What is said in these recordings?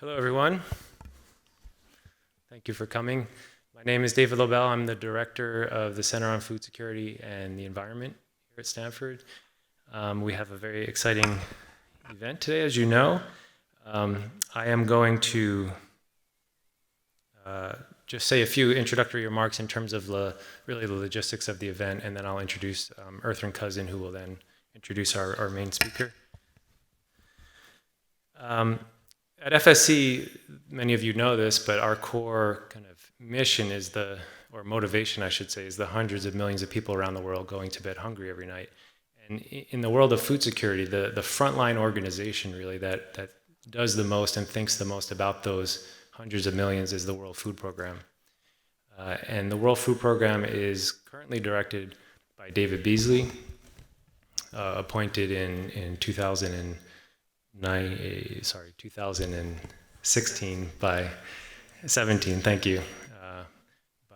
Hello, everyone. Thank you for coming. My name is David Lobel. I'm the director of the Center on Food Security and the Environment here at Stanford. We have a very exciting event today, as you know. I am going to just say a few introductory remarks in terms of really the logistics of the event, and then I'll introduce Ertharin Cousin, who will then introduce our main speaker. At FSC, many of you know this, but our core kind of mission is or motivation, I should say, is the hundreds of millions of people around the world going to bed hungry every night. And in the world of food security, the frontline organization really that does the most and thinks the most about those hundreds of millions is the World Food Program. And the World Food Program is currently directed by David Beasley, appointed in 2016 by 17, thank you,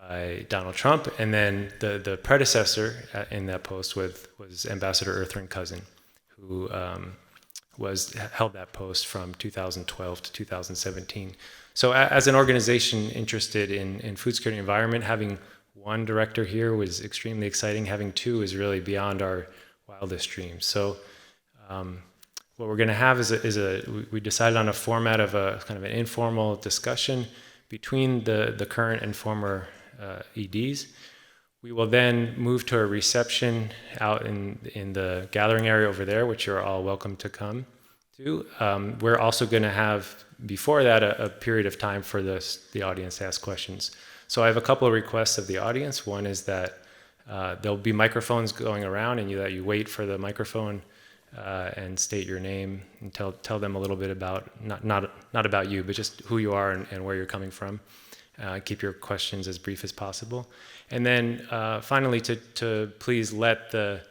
by Donald Trump. And then the predecessor in that post was Ambassador Ertharin Cousin, who held that post from 2012 to 2017. So as an organization interested in food security and environment, having one director here was extremely exciting. Having two is really beyond our wildest dreams. So what we're going to have we decided on a format of a kind of an informal discussion between the current and former EDs. We will then move to a reception out in the gathering area over there, which you're all welcome to come to. We're also going to have, before that, a period of time for the audience to ask questions. So I have a couple of requests of the audience. One is that there'll be microphones going around, and that you wait for the microphone and state your name and tell them a little bit about, not about you, but just who you are and where you're coming from. Keep your questions as brief as possible. And then finally, to please let the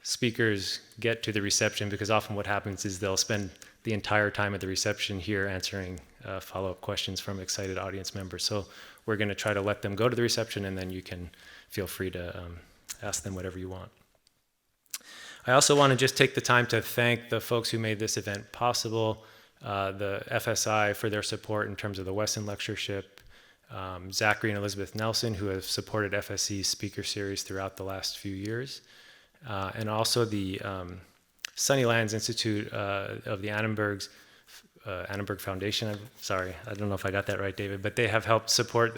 speakers get to the reception, because often what happens is they'll spend the entire time at the reception here answering follow-up questions from excited audience members. So we're going to try to let them go to the reception, and then you can feel free to ask them whatever you want. I also want to just take the time to thank the folks who made this event possible, the FSI for their support in terms of the Weston Lectureship, Zachary and Elizabeth Nelson, who have supported FSC's speaker series throughout the last few years, and also the Sunnylands Institute of the Annenberg Foundation. I'm sorry, I don't know if I got that right, David, but they have helped support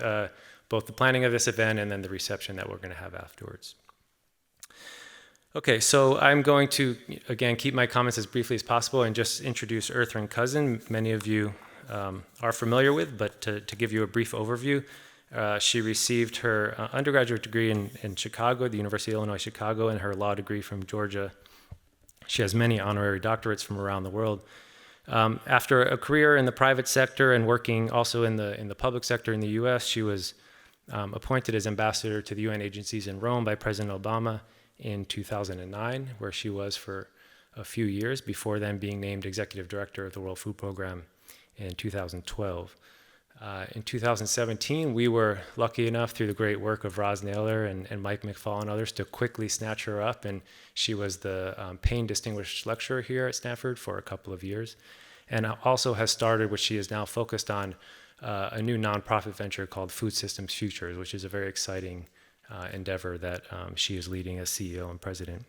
both the planning of this event and then the reception that we're going to have afterwards. Okay, so I'm going to, again, keep my comments as briefly as possible and just introduce Ertharin Cousin. Many of you are familiar with, but to give you a brief overview, she received her undergraduate degree in Chicago, the University of Illinois Chicago, and her law degree from Georgia. She has many honorary doctorates from around the world. After a career in the private sector and working also in the public sector in the US, she was appointed as ambassador to the UN agencies in Rome by President Obama in 2009, where she was for a few years before then being named executive director of the World Food Program in 2012. In 2017, we were lucky enough through the great work of Roz Naylor and Mike McFall and others to quickly snatch her up, and she was the Payne Distinguished Lecturer here at Stanford for a couple of years, and also has started what she is now focused on, a new nonprofit venture called Food Systems Futures, which is a very exciting endeavor that she is leading as CEO and president.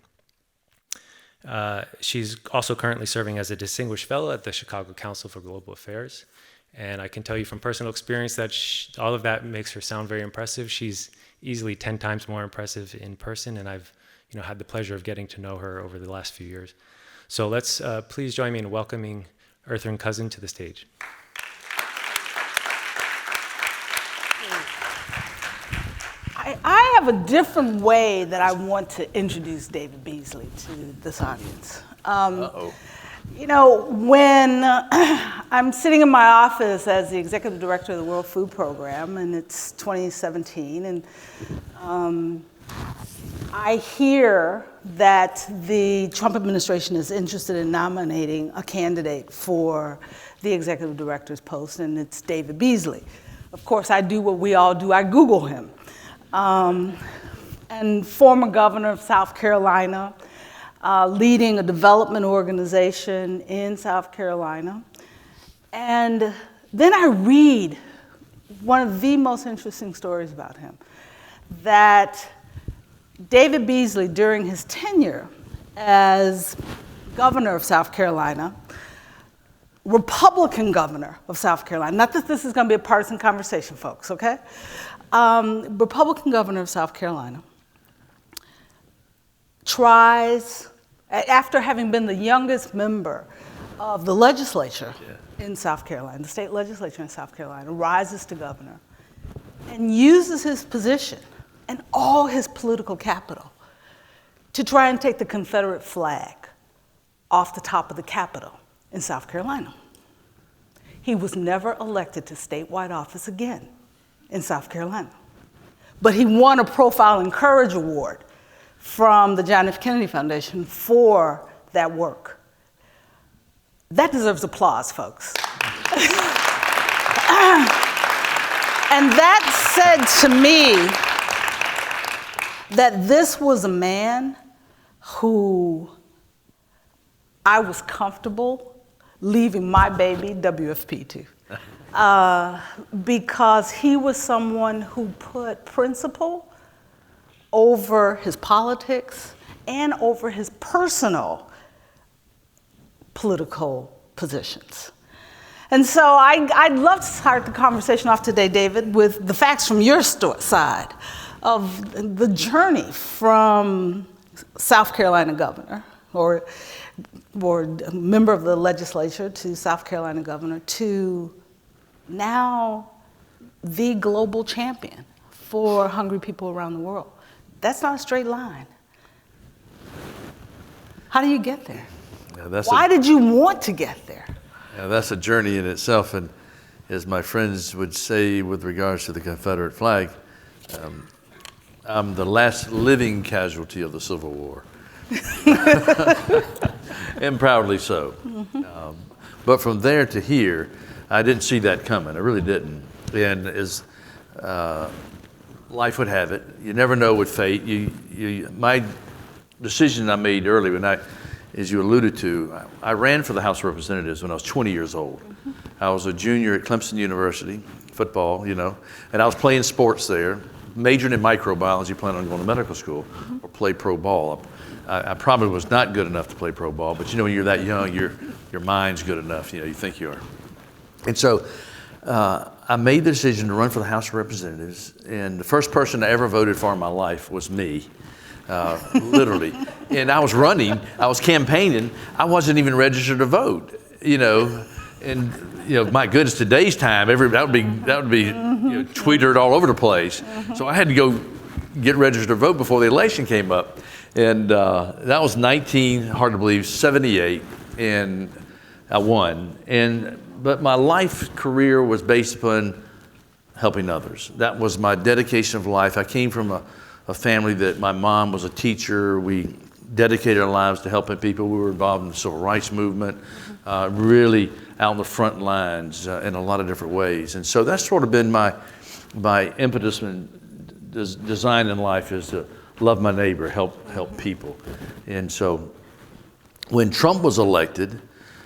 She's also currently serving as a distinguished fellow at the Chicago Council for Global Affairs. And I can tell you from personal experience that all of that makes her sound very impressive. She's easily 10 times more impressive in person, and I've had the pleasure of getting to know her over the last few years. So let's please join me in welcoming Ertharin Cousin to the stage. I have a different way that I want to introduce David Beasley to this audience. When I'm sitting in my office as the executive director of the World Food Program, and it's 2017, and I hear that the Trump administration is interested in nominating a candidate for the executive director's post, and it's David Beasley. Of course, I do what we all do, I Google him. And former governor of South Carolina, leading a development organization in South Carolina. And Then I read one of the most interesting stories about him, that David Beasley, during his tenure as governor of South Carolina, Republican governor of South Carolina, not that this is going to be a partisan conversation, folks, okay? Republican governor of South Carolina tries, after having been the youngest member of the legislature in South Carolina, the state legislature in South Carolina, rises to governor and uses his position and all his political capital to try and take the Confederate flag off the top of the Capitol in South Carolina. He was never elected to statewide office again in South Carolina. But he won a Profile and Courage Award from the John F. Kennedy Foundation for that work. That deserves applause, folks. And that said to me that this was a man who I was comfortable leaving my baby WFP to. Because he was someone who put principle over his politics and over his personal political positions. And so I'd love to start the conversation off today, David, with the facts from your side of the journey from South Carolina governor, or member of the legislature, to South Carolina governor, to now the global champion for hungry people around the world. That's not a straight line. How do you get there? Yeah, Why did you want to get there? Yeah, that's a journey in itself, and as my friends would say with regards to the Confederate flag, I'm the last living casualty of the Civil War. And proudly so. Mm-hmm. But from there to here, I didn't see that coming. I really didn't. And as life would have it, you never know with fate. My decision I made early when as you alluded to, I ran for the House of Representatives when I was 20 years old. Mm-hmm. I was a junior at Clemson University, football, and I was playing sports there, majoring in microbiology, planning on going to medical school, or play pro ball. I probably was not good enough to play pro ball, but when you're that young, your mind's good enough, you think you are. And so I made the decision to run for the House of Representatives, and the first person I ever voted for in my life was me. Literally. And I was running, I was campaigning, I wasn't even registered to vote, and my goodness, today's time, that would be tweeted all over the place. So I had to go get registered to vote before the election came up. And that was hard to believe, 78, and I won. But my life career was based upon helping others. That was my dedication of life. I came from a family that my mom was a teacher. We dedicated our lives to helping people. We were involved in the civil rights movement, really out on the front lines in a lot of different ways. And so that's sort of been my impetus and design in life, is to love my neighbor, help people. And so when Trump was elected,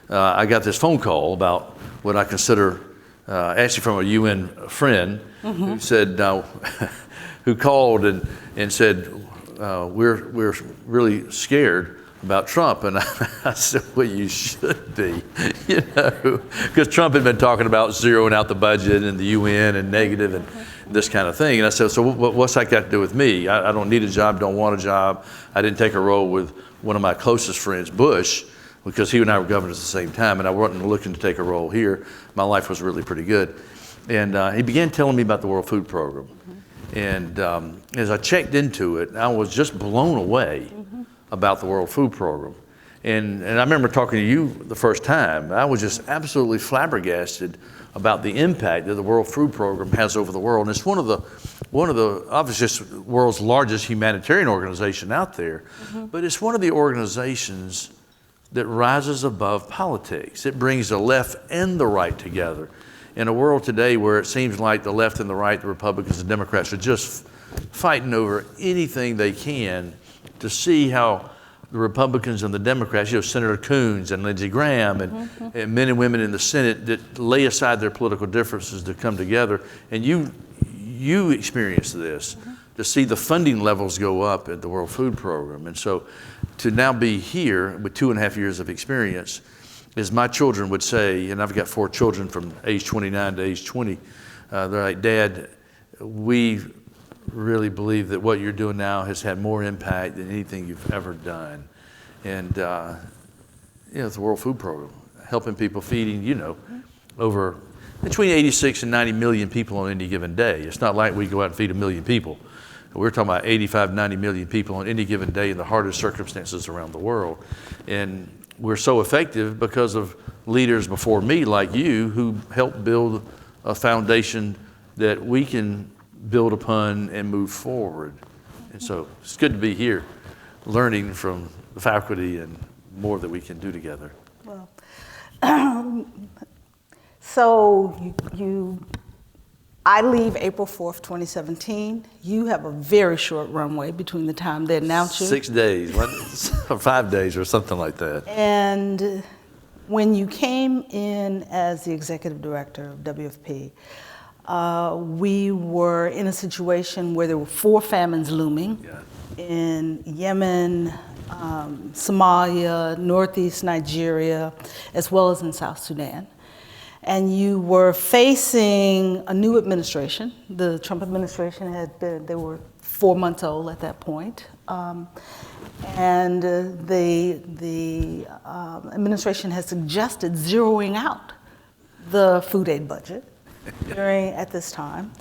I got this phone call about what I consider, actually from a UN friend, who said, who called and said, we're really scared about Trump. And I said, well, you should be, because Trump had been talking about zeroing out the budget and the UN and negative and this kind of thing. And I said, so what's that got to do with me? I don't need a job, don't want a job. I didn't take a role with one of my closest friends, Bush, because he and I were governors at the same time, and I wasn't looking to take a role here. My life was really pretty good. And he began telling me about the World Food Program. And as I checked into it, I was just blown away about the World Food Program. And I remember talking to you the first time. I was just absolutely flabbergasted about the impact that the World Food Program has over the world. And it's one of the obviously world's largest humanitarian organization out there, but it's one of the organizations that rises above politics. It brings the left and the right together. In a world today where it seems like the left and the right, the Republicans and Democrats, are just fighting over anything they can to see how the Republicans and the Democrats, Senator Coons and Lindsey Graham and men and women in the Senate that lay aside their political differences to come together. And you experienced this, to see the funding levels go up at the World Food Program. And so to now be here with 2.5 years of experience, as my children would say, and I've got 4 children from age 29 to age 20, they're like, Dad, we really believe that what you're doing now has had more impact than anything you've ever done. And it's the World Food Program, helping people, feeding, over between 86 and 90 million people on any given day. It's not like we go out and feed 1 million people. We're talking about 85, 90 million people on any given day in the hardest circumstances around the world. And we're so effective because of leaders before me like you who helped build a foundation that we can build upon and move forward. And so it's good to be here learning from the faculty and more that we can do together. Well, so I leave April 4th, 2017. You have a very short runway between the time they announce you. 6 days, or 5 days or something like that. And when you came in as the executive director of WFP, we were in a situation where there were 4 famines looming in Yemen, Somalia, Northeast Nigeria, as well as in South Sudan. And you were facing a new administration. The Trump administration they were 4 months old at that point. And the administration has suggested zeroing out the food aid budget at this time.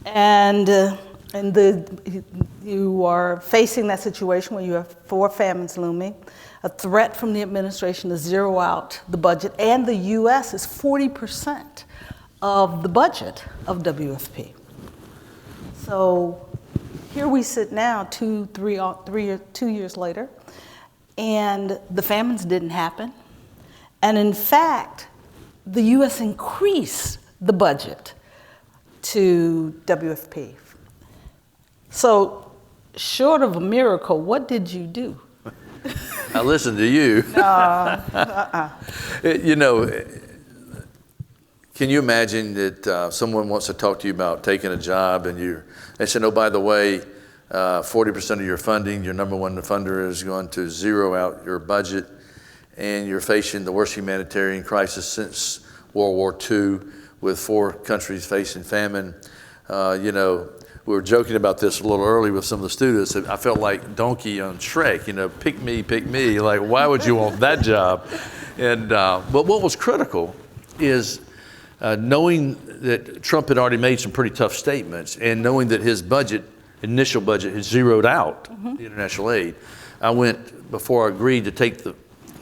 And you are facing that situation where you have 4 famines looming, a threat from the administration to zero out the budget, and the U.S. is 40% of the budget of WFP. So here we sit now, 2 years later, and the famines didn't happen. And in fact, the U.S. increased the budget to WFP. So short of a miracle, what did you do? I listened to you. Can you imagine that someone wants to talk to you about taking a job and they said, oh, by the way, 40% of your funding, your number one funder is going to zero out your budget, and you're facing the worst humanitarian crisis since World War II with 4 countries facing famine. We were joking about this a little early with some of the students. I felt like Donkey on Shrek, pick me. Like, why would you want that job? And but what was critical is knowing that Trump had already made some pretty tough statements, and knowing that his initial budget, had zeroed out the international aid. I went, before I agreed to take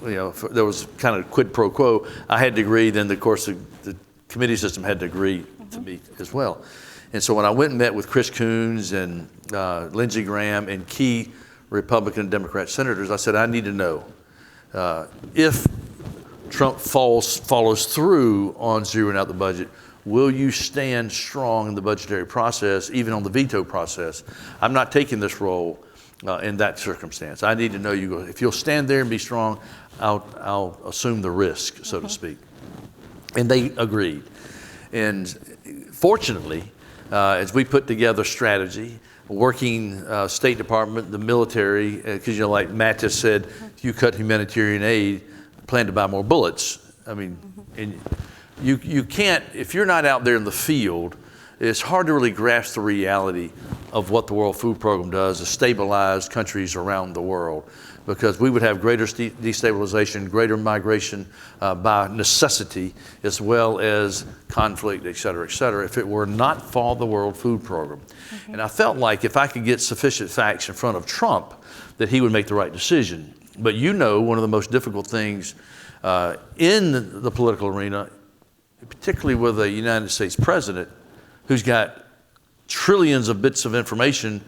there was kind of quid pro quo. I had to agree, then of course the committee system had to agree to me as well. And so when I went and met with Chris Coons and Lindsey Graham and key Republican and Democrat senators, I said, I need to know if Trump follows through on zeroing out the budget, will you stand strong in the budgetary process, even on the veto process? I'm not taking this role in that circumstance. I need to know if you'll stand there and be strong, I'll assume the risk, so to speak. And they agreed. And fortunately, as we put together strategy, working State Department, the military, because like Matt just said, if you cut humanitarian aid, plan to buy more bullets. I mean, and you can't, if you're not out there in the field, it's hard to really grasp the reality of what the World Food Program does to stabilize countries around the world, because we would have greater destabilization, greater migration by necessity, as well as conflict, et cetera, if it were not for the World Food Program. And I felt like if I could get sufficient facts in front of Trump, that he would make the right decision. But one of the most difficult things in the political arena, particularly with a United States president who's got trillions of bits of information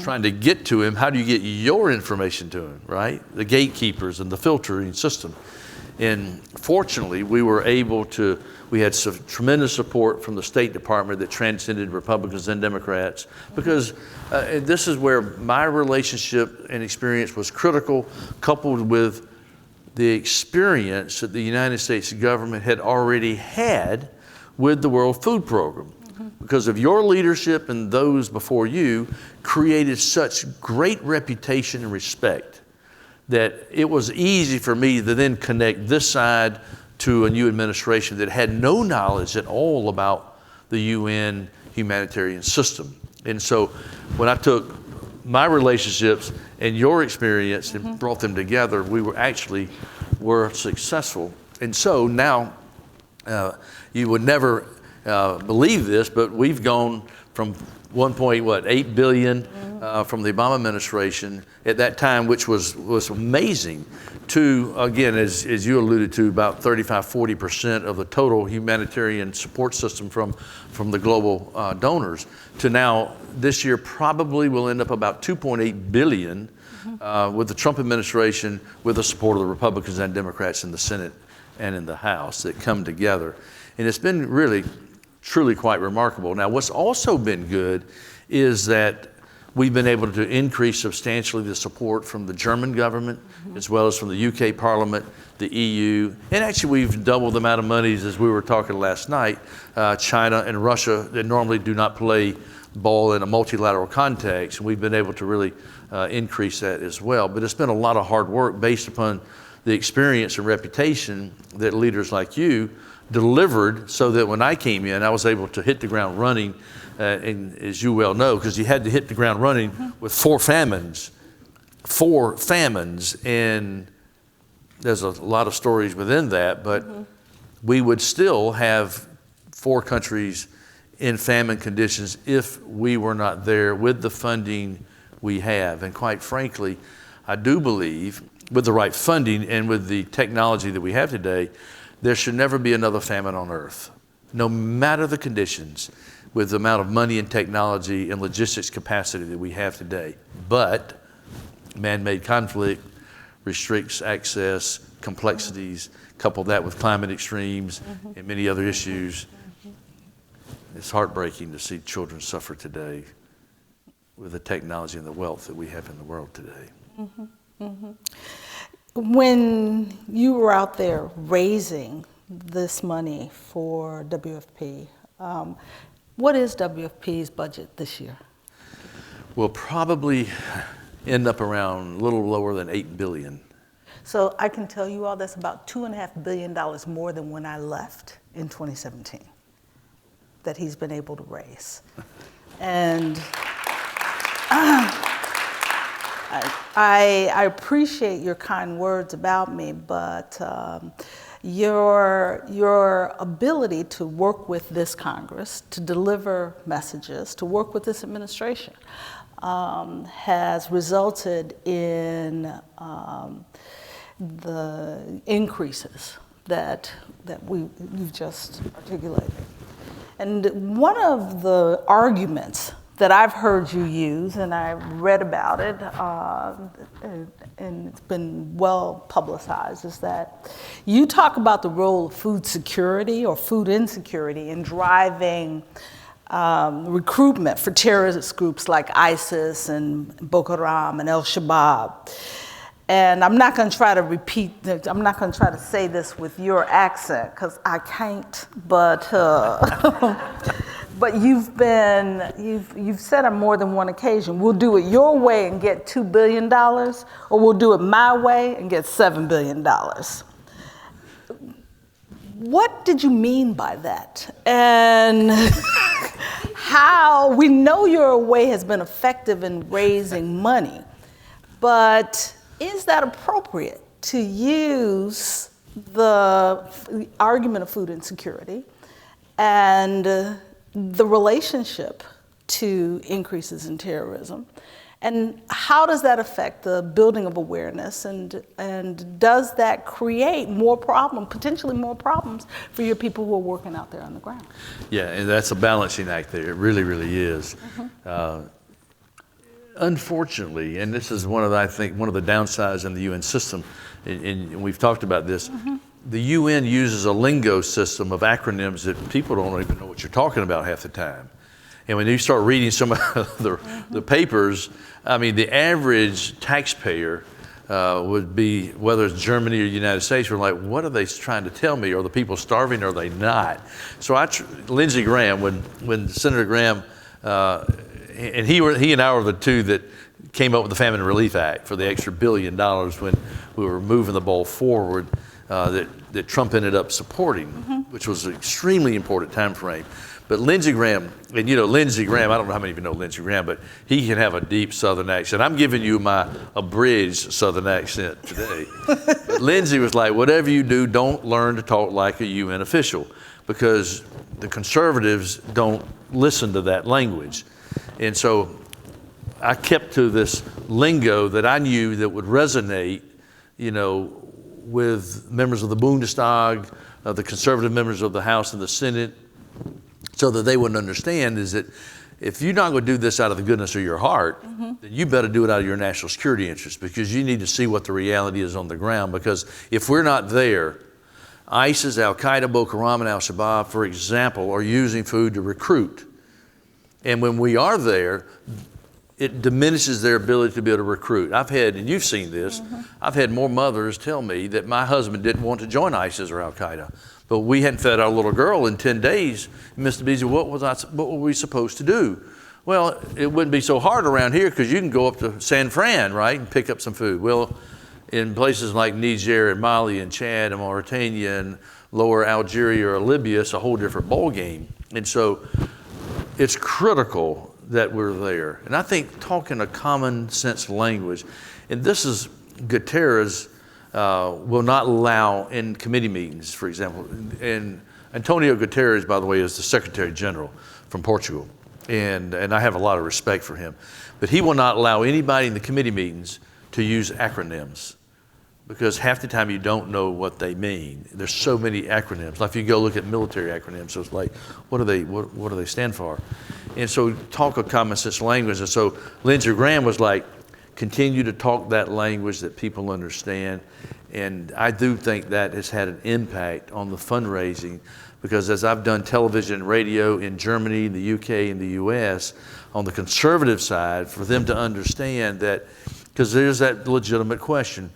trying to get to him, how do you get your information to him, right? The gatekeepers and the filtering system. And fortunately, we had some tremendous support from the State Department that transcended Republicans and Democrats, because this is where my relationship and experience was critical, coupled with the experience that the United States government had already had with the World Food Program. Because of your leadership and those before you created such great reputation and respect that it was easy for me to then connect this side to a new administration that had no knowledge at all about the UN humanitarian system. And so when I took my relationships and your experience and brought them together, we were successful. And so now, you would never believe this, but we've gone from 1.8 billion from the Obama administration at that time, which was amazing, to, again, as you alluded to, about 35-40% of the total humanitarian support system from the global donors, to now this year probably will end up about 2.8 billion with the Trump administration, with the support of the Republicans and Democrats in the Senate and in the House that come together. And it's been really, truly quite remarkable. Now, what's also been good is that we've been able to increase substantially the support from the German government, as well as from the UK Parliament, the EU, and actually we've doubled the amount of monies, as we were talking last night. China and Russia, that normally do not play ball in a multilateral context, and we've been able to really increase that as well. But it's been a lot of hard work based upon the experience and reputation that leaders like you delivered, so that when I came in, I was able to hit the ground running, and as you well know, because you had to hit the ground running with four famines, and there's a lot of stories within that, but we would still have 4 countries in famine conditions if we were not there with the funding we have. And quite frankly, I do believe with the right funding and with the technology that we have today, there should never be another famine on earth, no matter the conditions, with the amount of money and technology and logistics capacity that we have today. But man-made conflict restricts access, complexities, couple that with climate extremes and many other issues. It's heartbreaking to see children suffer today with the technology and the wealth that we have in the world today. When you were out there raising this money for WFP, what is WFP's budget this year? We'll probably end up around a little lower than 8 billion. So I can tell you all that's about $2.5 billion more than when I left in 2017 that he's been able to raise. And I appreciate your kind words about me, but your ability to work with this Congress, to deliver messages, to work with this administration, has resulted in the increases that you've just articulated. And one of the arguments that I've heard you use, and I've read about it, and it's been well publicized, is that you talk about the role of food security or food insecurity in driving recruitment for terrorist groups like ISIS and Boko Haram and El-Shabaab. And I'm not going to try to I'm not going to try to say this with your accent, because I can't, but but you've said on more than one occasion, we'll do it your way and get $2 billion, or we'll do it my way and get $7 billion. What did you mean by that? And how, we know your way has been effective in raising money, but is that appropriate to use the argument of food insecurity and the relationship to increases in terrorism? And how does that affect the building of awareness, and does that create more problems, potentially more problems for your people who are working out there on the ground? Yeah, and that's a balancing act there. It really, really is. Unfortunately, and this is one of the downsides in the UN system, and we've talked about this, the UN uses a lingo system of acronyms that people don't even know what you're talking about half the time. And when you start reading some of the papers, I mean, the average taxpayer would be, whether it's Germany or the United States, we're like, what are they trying to tell me? Are the people starving or are they not? So Lindsey Graham, when Senator Graham, and he and I were the two that came up with the Famine Relief Act for the extra $1 billion when we were moving the ball forward, that Trump ended up supporting, which was an extremely important time frame. But Lindsey Graham, and Lindsey Graham, I don't know how many of you know Lindsey Graham, but he can have a deep Southern accent. I'm giving you my abridged Southern accent today. But Lindsey was like, whatever you do, don't learn to talk like a UN official, because the conservatives don't listen to that language. And so I kept to this lingo that I knew that would resonate, with members of the Bundestag, the conservative members of the House and the Senate, so that they would understand is that if you're not going to do this out of the goodness of your heart, then you better do it out of your national security interests, because you need to see what the reality is on the ground. Because if we're not there, ISIS, Al-Qaeda, Boko Haram, and Al-Shabaab, for example, are using food to recruit. And when we are there, it diminishes their ability to be able to recruit. I've had, and you've seen this, I've had more mothers tell me that my husband didn't want to join ISIS or Al-Qaeda, but we hadn't fed our little girl in 10 days. Mr. Beasley, what were we supposed to do? Well, it wouldn't be so hard around here because you can go up to San Fran, right, and pick up some food. Well, in places like Niger and Mali and Chad and Mauritania and lower Algeria or Libya, it's a whole different ball game. And so it's critical that we're there. And I think talking a common sense language, and this is Guterres will not allow in committee meetings, for example. And Antonio Guterres, by the way, is the Secretary General from Portugal. And I have a lot of respect for him. But he will not allow anybody in the committee meetings to use acronyms, because half the time you don't know what they mean. There's so many acronyms. Like if you go look at military acronyms, so it's like, what do they stand for? And so talk a common sense language. And so Lindsey Graham was like, continue to talk that language that people understand. And I do think that has had an impact on the fundraising, because as I've done television and radio in Germany, the UK, and the US, on the conservative side, for them to understand that, because there's that legitimate question,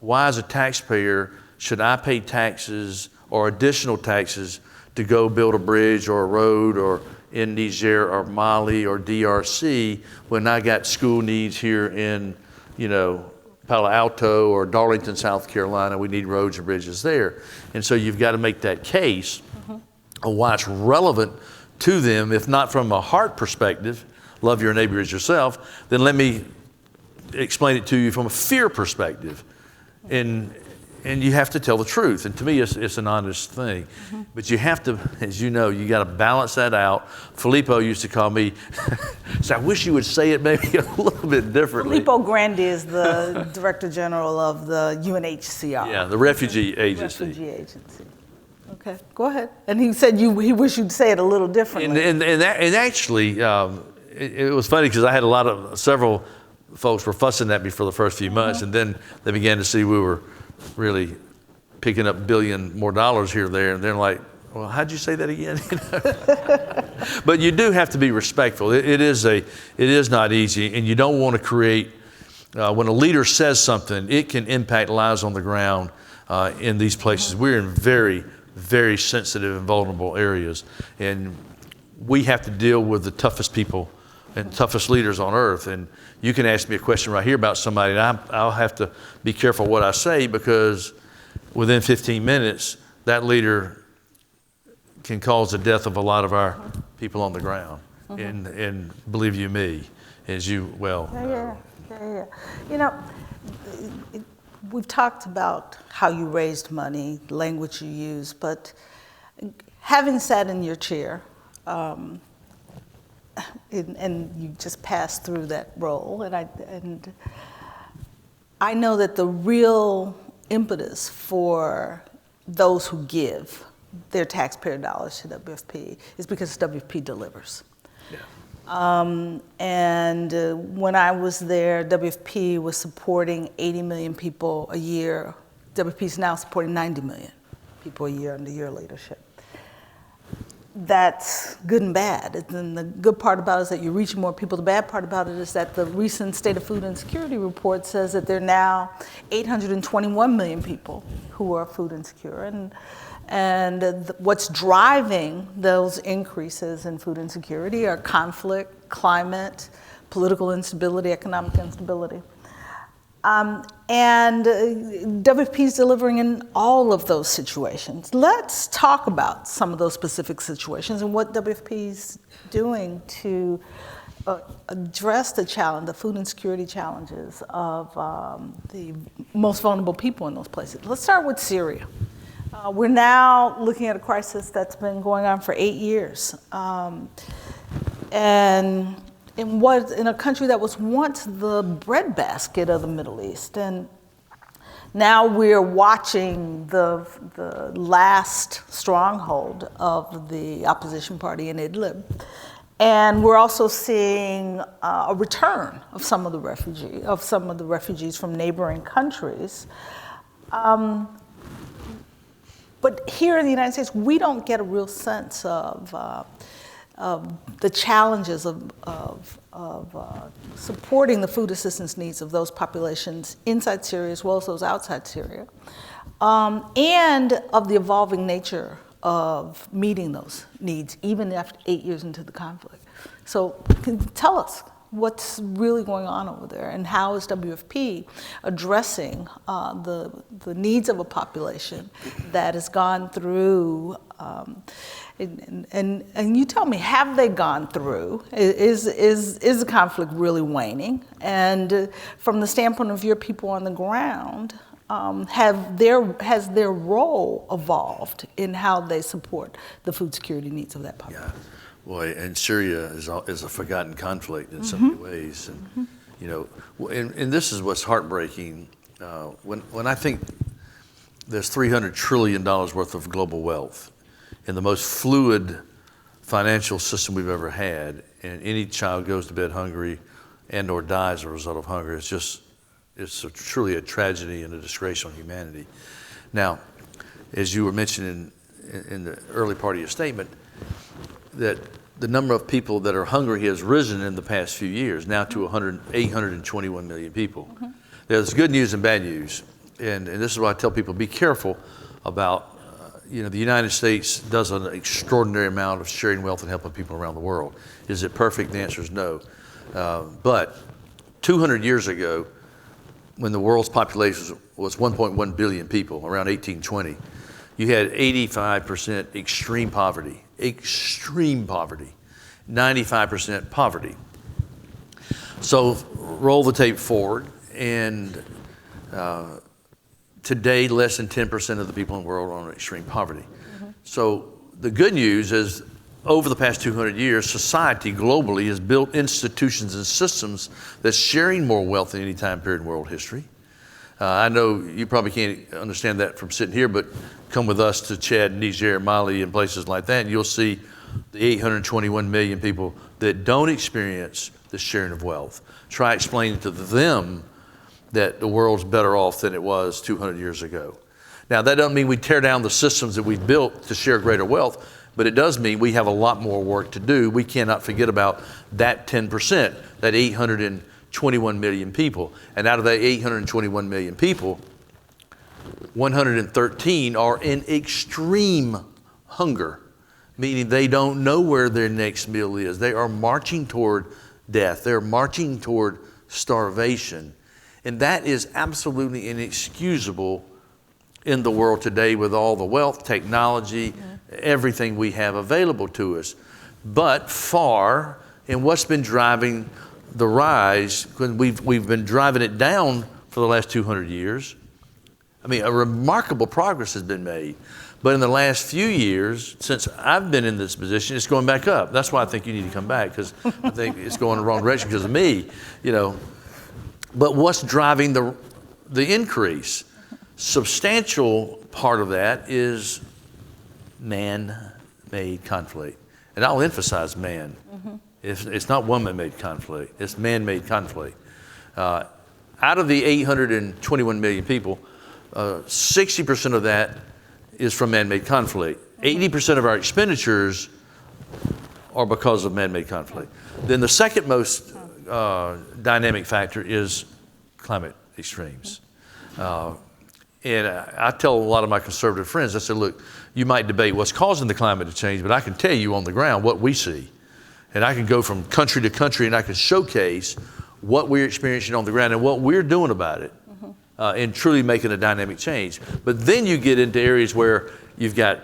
why as a taxpayer should I pay taxes or additional taxes to go build a bridge or a road or in Niger or Mali or DRC when I got school needs here in, Palo Alto or Darlington, South Carolina? We need roads and bridges there. And so you've got to make that case of why it's relevant to them, if not from a heart perspective, love your neighbor as yourself, then let me explain it to you from a fear perspective. And you have to tell the truth. And to me, it's an honest thing. But you have to, as you know, you got to balance that out. Filippo used to call me, so I wish you would say it maybe a little bit differently. Filippo Grandi is the Director General of the UNHCR. Yeah, the Refugee Agency. Refugee Agency. Okay, go ahead. And he said he wished you'd say it a little differently. And actually, it was funny because I had several folks were fussing at me for the first few months, and then they began to see we were really picking up $1 billion more here or there, and they're like, well, how'd you say that again? But you do have to be respectful. It is not easy, and you don't want to create, when a leader says something, it can impact lives on the ground in these places. We're in very, very sensitive and vulnerable areas, and we have to deal with the toughest people and toughest leaders on earth. And you can ask me a question right here about somebody, and I'll have to be careful what I say, because within 15 minutes, that leader can cause the death of a lot of our people on the ground. And believe you me, as you well know. Yeah. We've talked about how you raised money, language you use, but having sat in your chair, and you just passed through that role, and I know that the real impetus for those who give their taxpayer dollars to WFP is because WFP delivers. Yeah. And when I was there, WFP was supporting 80 million people a year. WFP is now supporting 90 million. people a year under your leadership. That's good and bad. And the good part about it is that you're reaching more people. The bad part about it is that the recent State of Food Insecurity report says that there are now 821 million people who are food insecure. And what's driving those increases in food insecurity are conflict, climate, political instability, economic instability. And WFP is delivering in all of those situations. Let's talk about some of those specific situations and what WFP is doing to address the challenge, the food insecurity challenges of the most vulnerable people in those places. Let's start with Syria. We're now looking at a crisis that's been going on for 8 years. And in a country that was once the breadbasket of the Middle East. And now we're watching the last stronghold of the opposition party in Idlib. And we're also seeing a return of some of the refugees from neighboring countries. But here in the United States, we don't get a real sense of the challenges of supporting the food assistance needs of those populations inside Syria as well as those outside Syria, and of the evolving nature of meeting those needs, even after 8 years into the conflict. So can you tell us what's really going on over there, and how is WFP addressing the needs of a population that has gone through, and you tell me, have they gone through? Is the conflict really waning? And from the standpoint of your people on the ground, has their role evolved in how they support the food security needs of that population? Yeah. Boy, and Syria is a forgotten conflict in so many ways, and and this is what's heartbreaking. When I think there's $300 trillion worth of global wealth in the most fluid financial system we've ever had, and any child goes to bed hungry and/or dies as a result of hunger, it's truly a tragedy and a disgrace on humanity. Now, as you were mentioning in the early part of your statement, that the number of people that are hungry has risen in the past few years, now to 821 million people. There's good news and bad news, and this is why I tell people, be careful about, the United States does an extraordinary amount of sharing wealth and helping people around the world. Is it perfect? The answer is no. But 200 years ago, when the world's population was 1.1 billion people, around 1820, you had 85% extreme poverty, 95% poverty. So roll the tape forward, and today less than 10% of the people in the world are in extreme poverty. So the good news is, over the past 200 years, society globally has built institutions and systems that's sharing more wealth than any time period in world history. I know you probably can't understand that from sitting here, but come with us to Chad, Niger, Mali, and places like that, and you'll see the 821 million people that don't experience the sharing of wealth. Try explaining to them that the world's better off than it was 200 years ago. Now, that doesn't mean we tear down the systems that we've built to share greater wealth, but it does mean we have a lot more work to do. We cannot forget about that 10%, that 821 million people. And out of that 821 million people, 113 are in extreme hunger, meaning they don't know where their next meal is. They are marching toward death. They're marching toward starvation. And that is absolutely inexcusable in the world today with all the wealth, technology, everything we have available to us. But far, and what's been driving the rise, when we've been driving it down for the last 200 years, a remarkable progress has been made. But in the last few years, since I've been in this position, it's going back up. That's why I think you need to come back, because I think it's going in the wrong direction because of me, But what's driving the increase? Substantial part of that is man-made conflict. And I'll emphasize man. It's not woman-made conflict. It's man-made conflict. Out of the 821 million people, 60% of that is from man-made conflict. 80% of our expenditures are because of man-made conflict. Then the second most dynamic factor is climate extremes. And I tell a lot of my conservative friends, I said, look, you might debate what's causing the climate to change, but I can tell you on the ground what we see. And I can go from country to country and I can showcase what we're experiencing on the ground and what we're doing about it, and truly making a dynamic change. But then you get into areas where you've got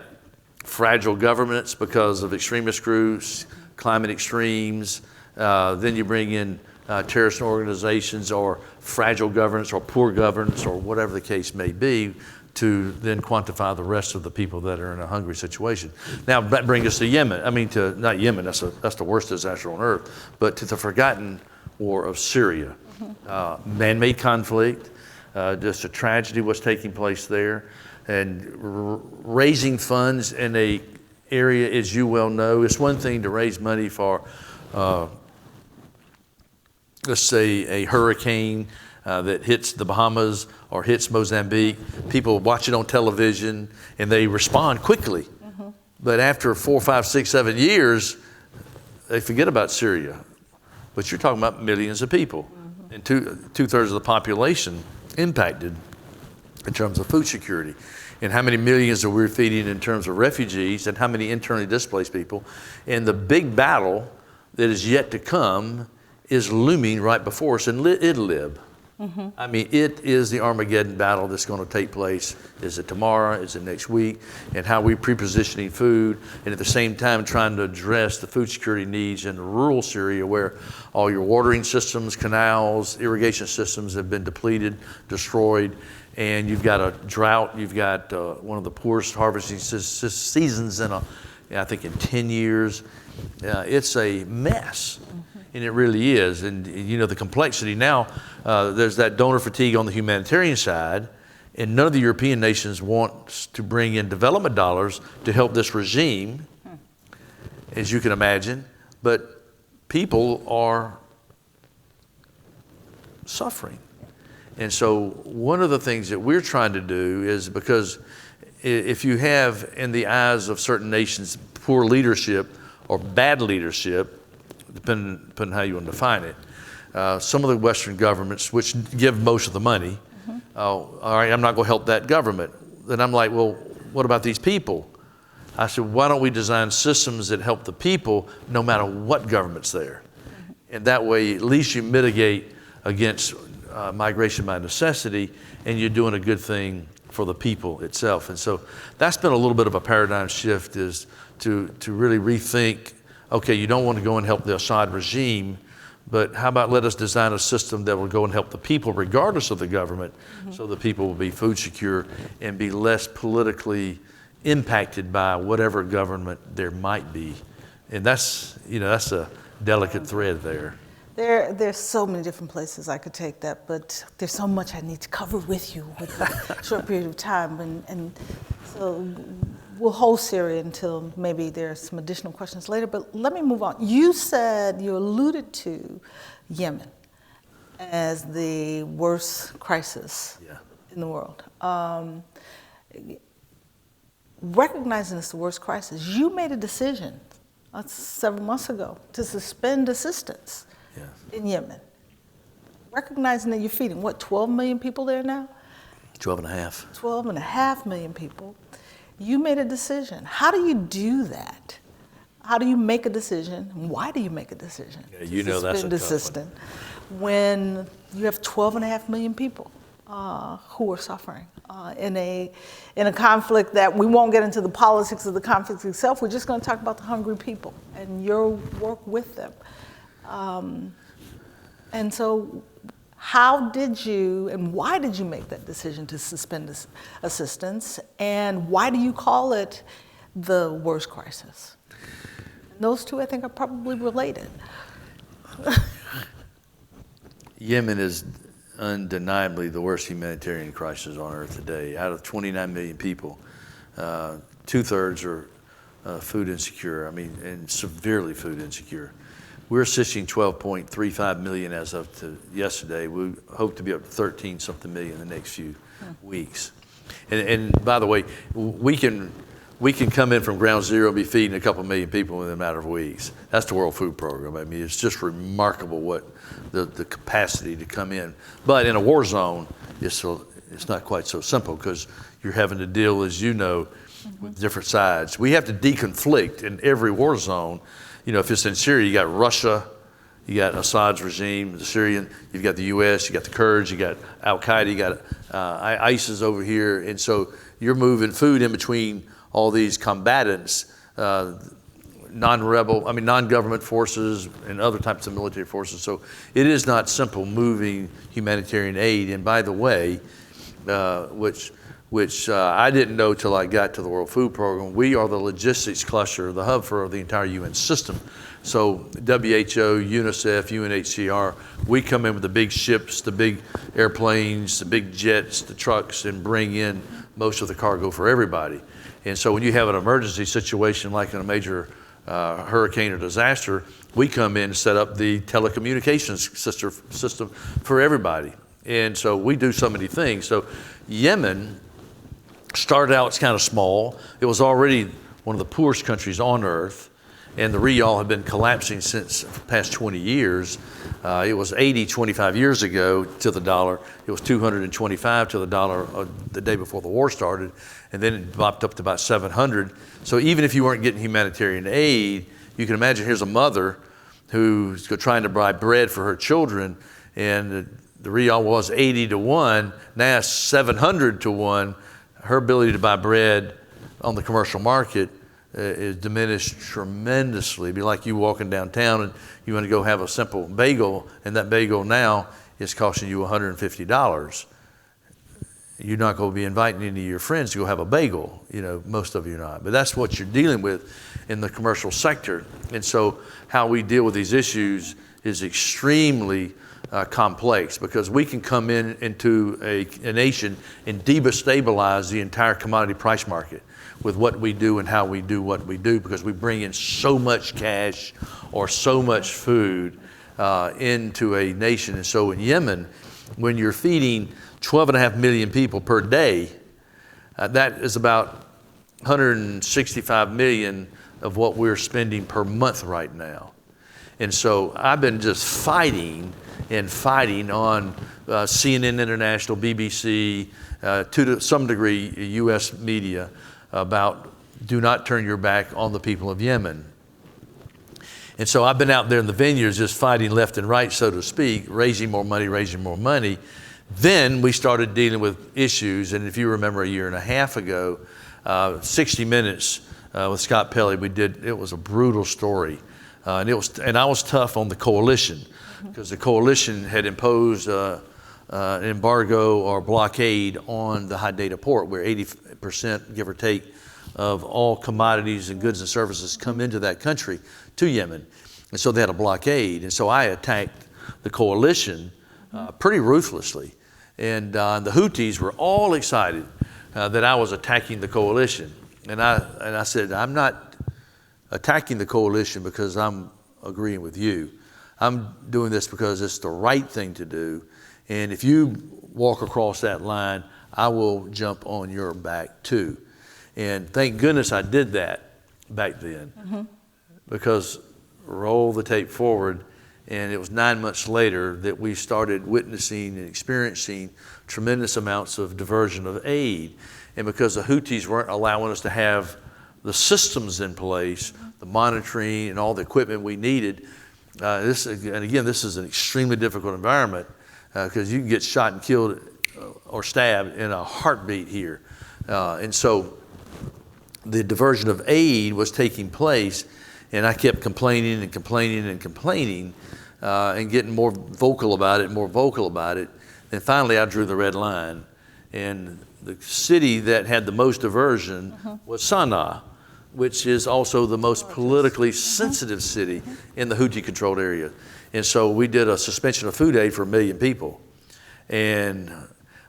fragile governments because of extremist groups, climate extremes. Then you bring in terrorist organizations or fragile governance or poor governance or whatever the case may be, to then quantify the rest of the people that are in a hungry situation. Now that brings us to Yemen. I mean, to not Yemen, that's the worst disaster on earth, but to the forgotten war of Syria. Man-made conflict, just a tragedy what's taking place there, and raising funds in a area, as you well know, it's one thing to raise money for, let's say, a hurricane that hits the Bahamas or hits Mozambique. People watch it on television and they respond quickly. But after 4, 5, 6, 7 years, they forget about Syria. But you're talking about millions of people, and two-thirds of the population impacted in terms of food security. And how many millions are we feeding in terms of refugees, and how many internally displaced people? And the big battle that is yet to come is looming right before us in Idlib. I mean, it is the Armageddon battle that's going to take place. Is it tomorrow? Is it next week? And how we pre-positioning food, and at the same time trying to address the food security needs in rural Syria, where all your watering systems, canals, irrigation systems have been depleted, destroyed, and you've got a drought. You've got one of the poorest harvesting seasons in I think in 10 years. It's a mess. And it really is. And you know, the complexity now, there's that donor fatigue on the humanitarian side, and none of the European nations wants to bring in development dollars to help this regime, as you can imagine. But people are suffering. And so one of the things that we're trying to do is, because if you have, in the eyes of certain nations, poor leadership or bad leadership, depending on how you want to define it, some of the Western governments, which give most of the money, all right, I'm not going to help that government. Then I'm like, well, what about these people? I said, why don't we design systems that help the people no matter what government's there? And that way, at least you mitigate against migration by necessity, and you're doing a good thing for the people itself. And so that's been a little bit of a paradigm shift, is to really rethink, okay, you don't want to go and help the Assad regime, but how about let us design a system that will go and help the people regardless of the government, so the people will be food secure and be less politically impacted by whatever government there might be. And that's, you know, that's a delicate thread there. There's so many different places I could take that, but there's so much I need to cover with you with a short period of time. And so we'll hold Syria until maybe there's some additional questions later, but let me move on. You alluded to Yemen as the worst crisis in the world. Recognizing it's the worst crisis, you made a decision several months ago to suspend assistance in Yemen. Recognizing that you're feeding, 12 million people there now? 12 and a half. 12.5 million people. You made a decision. How do you do that? How do you make a decision? Why do you make a decision? Yeah, you know that's a tough one. When you have 12.5 million people who are suffering in a conflict that we won't get into the politics of the conflict itself. We're just going to talk about the hungry people and your work with them. And so how did you and why did you make that decision to suspend this assistance? And why do you call it the worst crisis? And those two, I think, are probably related. Yemen is undeniably the worst humanitarian crisis on earth today. Out of 29 million people, 2/3 are food insecure, and severely food insecure. We're assisting 12.35 million as of yesterday. We hope to be up to 13-something million in the next few weeks. And by the way, we can come in from ground zero and be feeding a couple million people in a matter of weeks. That's the World Food Program. I mean, it's just remarkable what the capacity to come in. But in a war zone, it's not quite so simple because you're having to deal, as you know, with different sides. We have to deconflict in every war zone. You know, if it's in Syria, you got Russia, you got Assad's regime, the Syrian, you've got the U.S., you got the Kurds, you got Al-Qaeda, you got ISIS over here. And so you're moving food in between all these combatants, non-government forces and other types of military forces. So it is not simple moving humanitarian aid. And by the way, which I didn't know till I got to the World Food Program, we are the logistics cluster, the hub for the entire UN system. So WHO, UNICEF, UNHCR, we come in with the big ships, the big airplanes, the big jets, the trucks, and bring in most of the cargo for everybody. And so when you have an emergency situation like in a major hurricane or disaster, we come in and set up the telecommunications system for everybody. And so we do so many things. So Yemen started out, it's kind of small. It was already one of the poorest countries on earth, and the riyal had been collapsing since the past 20 years. It was 80 25 years ago to the dollar. It was 225 to the dollar the day before the war started, and then it popped up to about 700. So even if you weren't getting humanitarian aid, you can imagine here's a mother who's trying to buy bread for her children, and the riyal was 80 to 1, now it's 700 to 1. Her ability to buy bread on the commercial market is diminished tremendously. It'd be like you walking downtown and you want to go have a simple bagel, and that bagel now is costing you $150. You're not going to be inviting any of your friends to go have a bagel. You know, most of you are not. But that's what you're dealing with in the commercial sector. And so how we deal with these issues is extremely complex, because we can come into a nation and destabilize the entire commodity price market with what we do and how we do what we do, because we bring in so much cash or so much food into a nation. And so in Yemen, when you're feeding 12.5 million people per day, that is about 165 million of what we're spending per month right now. And so I've been just fighting on CNN International, BBC, to some degree US media, about do not turn your back on the people of Yemen. And so I've been out there in the vineyards just fighting left and right, so to speak, raising more money. Then we started dealing with issues, and if you remember a year and a half ago, 60 Minutes with Scott Pelley, it was a brutal story. And I was tough on the coalition, because the coalition had imposed an embargo or blockade on the Hadida port, where 80%, give or take, of all commodities and goods and services come into that country to Yemen. And so they had a blockade. And so I attacked the coalition pretty ruthlessly. And the Houthis were all excited that I was attacking the coalition. And I said, I'm not attacking the coalition because I'm agreeing with you. I'm doing this because it's the right thing to do. And if you walk across that line, I will jump on your back too. And thank goodness I did that back then, because roll the tape forward, and it was 9 months later that we started witnessing and experiencing tremendous amounts of diversion of aid. And because the Houthis weren't allowing us to have the systems in place, the monitoring and all the equipment we needed, this is an extremely difficult environment, because you can get shot and killed or stabbed in a heartbeat here. And so the diversion of aid was taking place, and I kept complaining and getting more vocal about it. And finally I drew the red line. And the city that had the most diversion was Sana'a, which is also the most politically sensitive city in the Houthi-controlled area. And so we did a suspension of food aid for 1 million people. And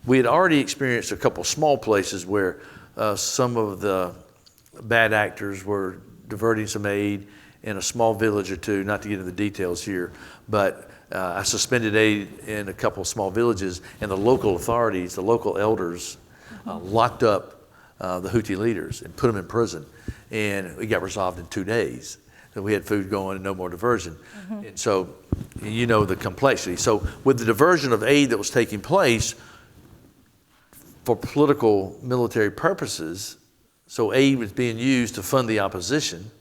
we had already experienced a couple small places where some of the bad actors were diverting some aid in a small village or two, not to get into the details here, but I suspended aid in a couple of small villages, and the local authorities, the local elders, locked up the Houthi leaders and put them in prison. And it got resolved in 2 days. So we had food going and no more diversion. And so, you know, the complexity. So with the diversion of aid that was taking place for political military purposes, so aid was being used to fund the opposition,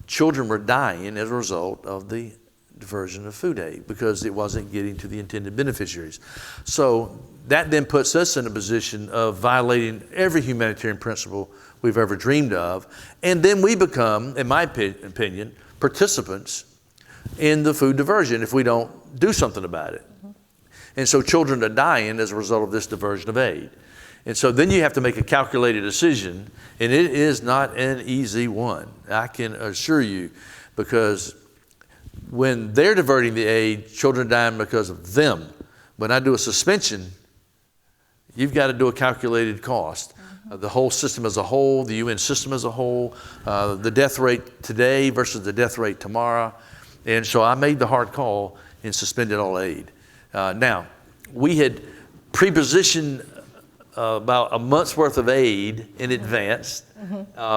children were dying as a result of the diversion of food aid because it wasn't getting to the intended beneficiaries. So that then puts us in a position of violating every humanitarian principle we've ever dreamed of. And then we become, in my opinion, participants in the food diversion if we don't do something about it. And so children are dying as a result of this diversion of aid. And so then you have to make a calculated decision, and it is not an easy one, I can assure you, because when they're diverting the aid, children are dying because of them. When I do a suspension, you've got to do a calculated cost. The whole system as a whole, the UN system as a whole, the death rate today versus the death rate tomorrow. And so I made the hard call and suspended all aid. Now, we had pre-positioned about a month's worth of aid in advance,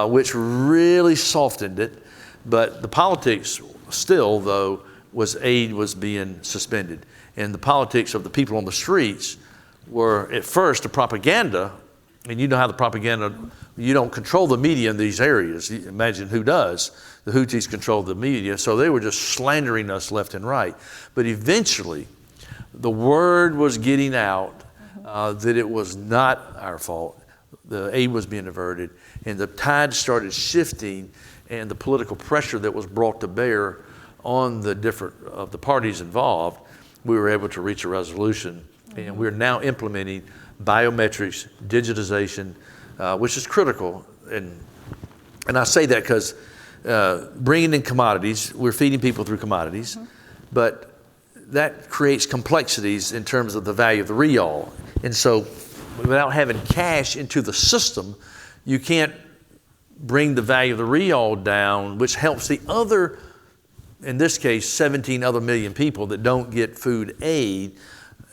which really softened it. But the politics still, though, was aid was being suspended. And the politics of the people on the streets were at first the propaganda. And you know how the propaganda, you don't control the media in these areas. You imagine who does. The Houthis controlled the media. So they were just slandering us left and right. But eventually, the word was getting out that it was not our fault. The aid was being diverted, and the tide started shifting, and the political pressure that was brought to bear on the different of the parties involved, we were able to reach a resolution. And we're now implementing biometrics, digitization, which is critical. And I say that because bringing in commodities, we're feeding people through commodities, but that creates complexities in terms of the value of the real. And so without having cash into the system, you can't bring the value of the real down, which helps the other, in this case, 17 other million people that don't get food aid,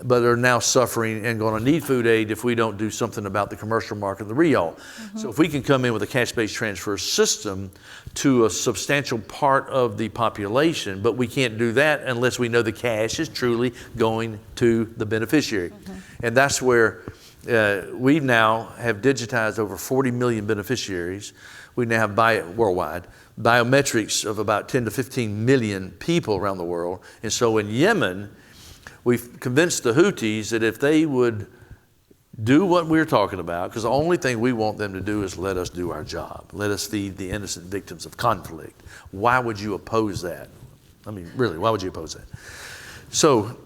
but are now suffering and going to need food aid if we don't do something about the commercial market of the real. So if we can come in with a cash-based transfer system to a substantial part of the population, but we can't do that unless we know the cash is truly going to the beneficiary. And that's where we now have digitized over 40 million beneficiaries. We now have worldwide biometrics of about 10 to 15 million people around the world. And so in Yemen, we've convinced the Houthis that if they would do what we're talking about, because the only thing we want them to do is let us do our job. Let us feed the innocent victims of conflict. Why would you oppose that? I mean, really, why would you oppose that? So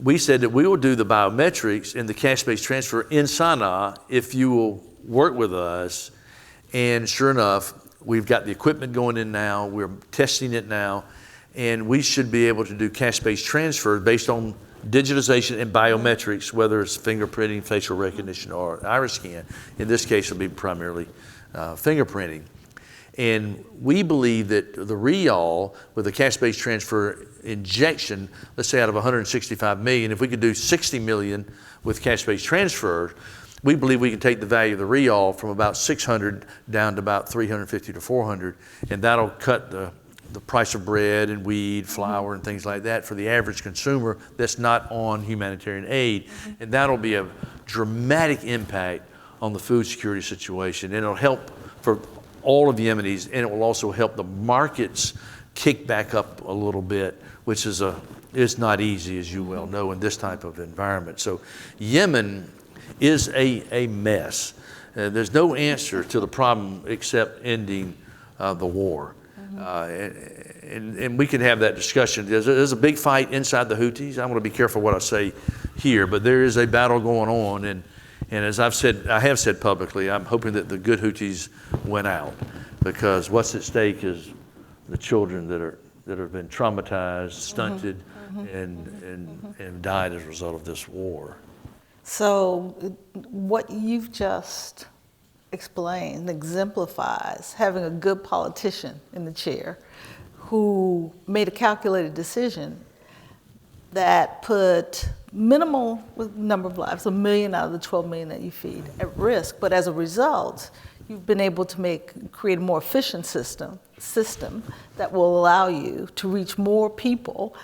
we said that we will do the biometrics and the cash-based transfer in Sana'a if you will work with us. And sure enough, we've got the equipment going in now. We're testing it now. And we should be able to do cash-based transfer based on digitization and biometrics, whether it's fingerprinting, facial recognition, or iris scan. In this case, it'll be primarily fingerprinting. And we believe that the real, with the cash-based transfer injection, let's say out of 165 million, if we could do 60 million with cash-based transfer, we believe we can take the value of the real from about 600 down to about 350 to 400, and that'll cut the price of bread and wheat, flour, and things like that for the average consumer that's not on humanitarian aid. And that'll be a dramatic impact on the food security situation. And it'll help for all of the Yemenis, and it will also help the markets kick back up a little bit, which is not easy, as you well know, in this type of environment. So Yemen is a mess. There's no answer to the problem except ending the war. And we can have that discussion. There's a big fight inside the Houthis. I want to be careful what I say here, but there is a battle going on. And as I have said publicly, I'm hoping that the good Houthis win out, because what's at stake is the children that have been traumatized, stunted, and died as a result of this war. So what you've just explained exemplifies having a good politician in the chair who made a calculated decision that put minimal number of lives, 1 million out of the 12 million that you feed, at risk. But as a result, you've been able to create a more efficient system that will allow you to reach more people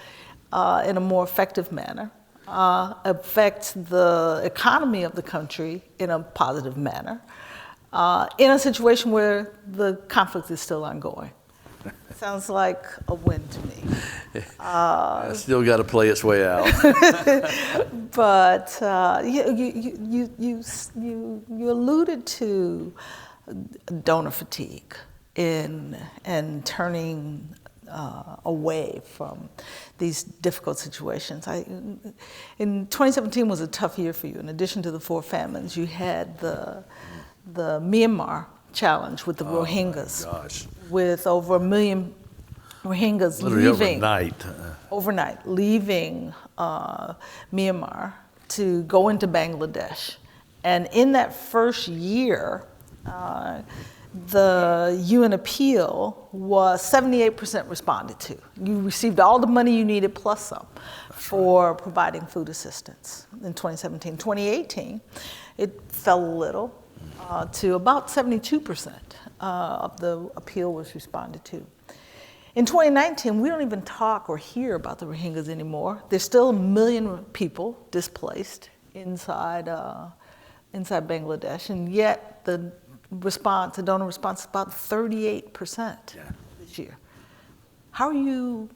in a more effective manner, affect the economy of the country in a positive manner, in a situation where the conflict is still ongoing. Sounds like a win to me. Still got to play its way out. But you alluded to donor fatigue and turning away from these difficult situations. In 2017 was a tough year for you. In addition to the 4 famines, you had the Myanmar challenge with the Rohingyas, with over 1 million Rohingyas overnight leaving Myanmar to go into Bangladesh. And in that first year, the UN appeal was 78% responded to. You received all the money you needed plus some for providing food assistance in 2017. 2018, it fell a little to about 72% of the appeal was responded to. In 2019, we don't even talk or hear about the Rohingyas anymore. There's still 1 million people displaced inside Bangladesh, and yet the donor response is about 38% this year. How are you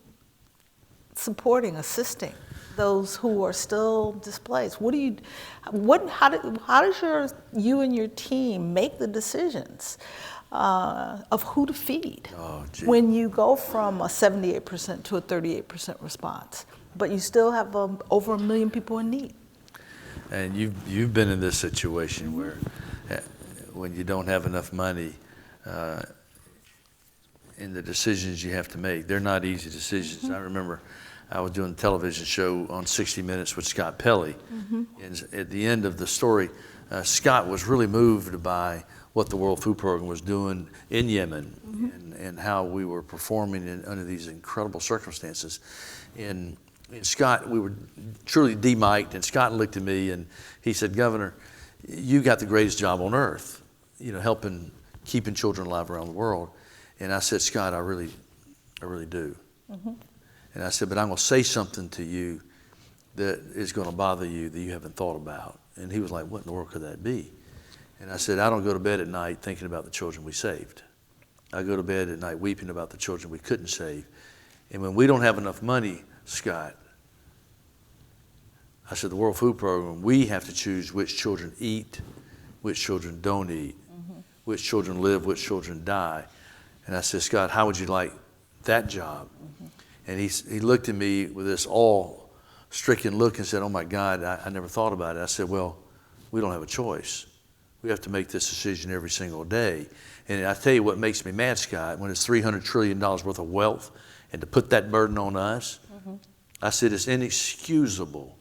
supporting, assisting those who are still displaced? How does you and your team make the decisions of who to feed when you go from a 78% to a 38% response, but you still have over 1 million people in need? And you've been in this situation where when you don't have enough money, in the decisions you have to make, they're not easy decisions. I remember I was doing a television show on 60 Minutes with Scott Pelley. And at the end of the story, Scott was really moved by what the World Food Program was doing in Yemen and how we were performing under these incredible circumstances. And Scott, we were truly de-mic'd, and Scott looked at me and he said, "Governor, you got the greatest job on earth, helping, keeping children alive around the world." And I said, "Scott, I really do." And I said, "But I'm going to say something to you that is going to bother you that you haven't thought about." And he was like, "What in the world could that be?" And I said, "I don't go to bed at night thinking about the children we saved. I go to bed at night weeping about the children we couldn't save. And when we don't have enough money, Scott," I said, "the World Food Program, we have to choose which children eat, which children don't eat, which children live, which children die." And I said, "Scott, how would you like that job?" And he looked at me with this awe-stricken look and said, "Oh my God, I never thought about it." I said, "Well, we don't have a choice. We have to make this decision every single day." And I tell you what makes me mad, Scott, when it's $300 trillion worth of wealth, and to put that burden on us, I said it's inexcusable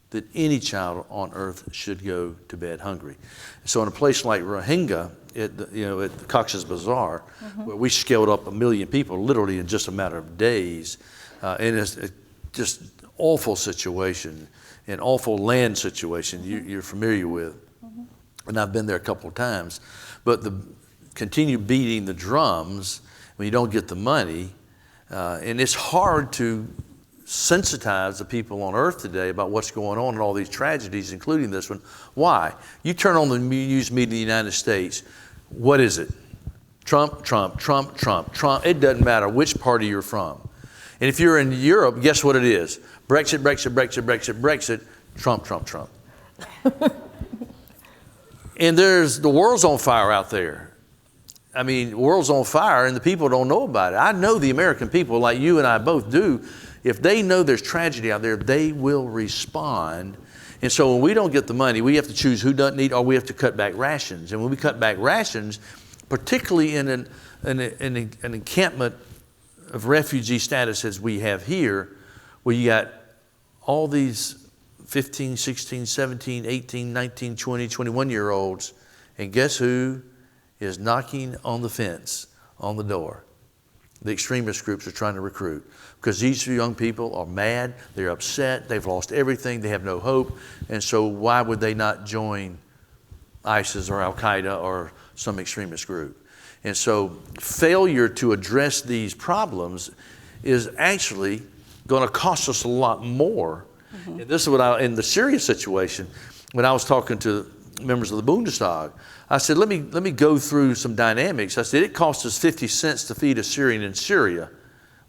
that any child on earth should go to bed hungry. So in a place like Rohingya, at the Cox's Bazar, where we scaled up 1 million people literally in just a matter of days, and it's just awful situation, an awful land situation you're familiar with. And I've been there a couple of times. But continue beating the drums when you don't get the money, and it's hard to sensitize the people on earth today about what's going on and all these tragedies, including this one. Why? You turn on the news media in the United States, what is it? Trump, Trump, Trump, Trump, Trump. It doesn't matter which party you're from. And if you're in Europe, guess what it is? Brexit, Brexit, Brexit, Brexit, Brexit, Trump, Trump, Trump. And the world's on fire out there. I mean, the world's on fire and the people don't know about it. I know the American people, like you and I both do, if they know there's tragedy out there, they will respond. And so when we don't get the money, we have to choose who doesn't eat, or we have to cut back rations. And when we cut back rations, particularly in an encampment of refugee status as we have here, where you got all these 15, 16, 17, 18, 19, 20, 21-year-olds, and guess who is knocking on the fence, on the door? the extremist groups are trying to recruit, because these young people are mad, they're upset, they've lost everything, they have no hope, and so why would they not join ISIS or Al-Qaeda or some extremist group? And so failure to address these problems is actually going to cost us a lot more. And this is what in the Syria situation, when I was talking to members of the Bundestag, I said, let me go through some dynamics. I said, it costs us 50 cents to feed a Syrian in Syria,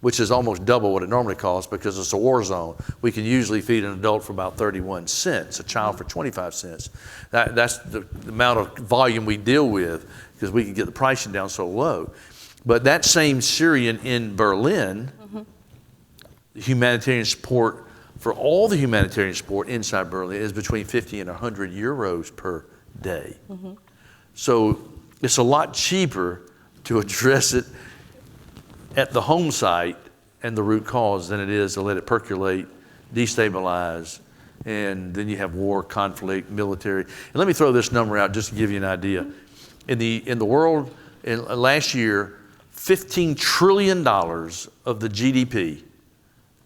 which is almost double what it normally costs because it's a war zone. We can usually feed an adult for about 31 cents, a child for 25 cents. That's the amount of volume we deal with because we can get the pricing down so low. But that same Syrian in Berlin, humanitarian support, for all the humanitarian support inside Berlin is between 50 and 100 euros per day. So it's a lot cheaper to address it at the home site and the root cause than it is to let it percolate, destabilize, and then you have war, conflict, military. And let me throw this number out just to give you an idea. In the world, last year, $15 trillion of the GDP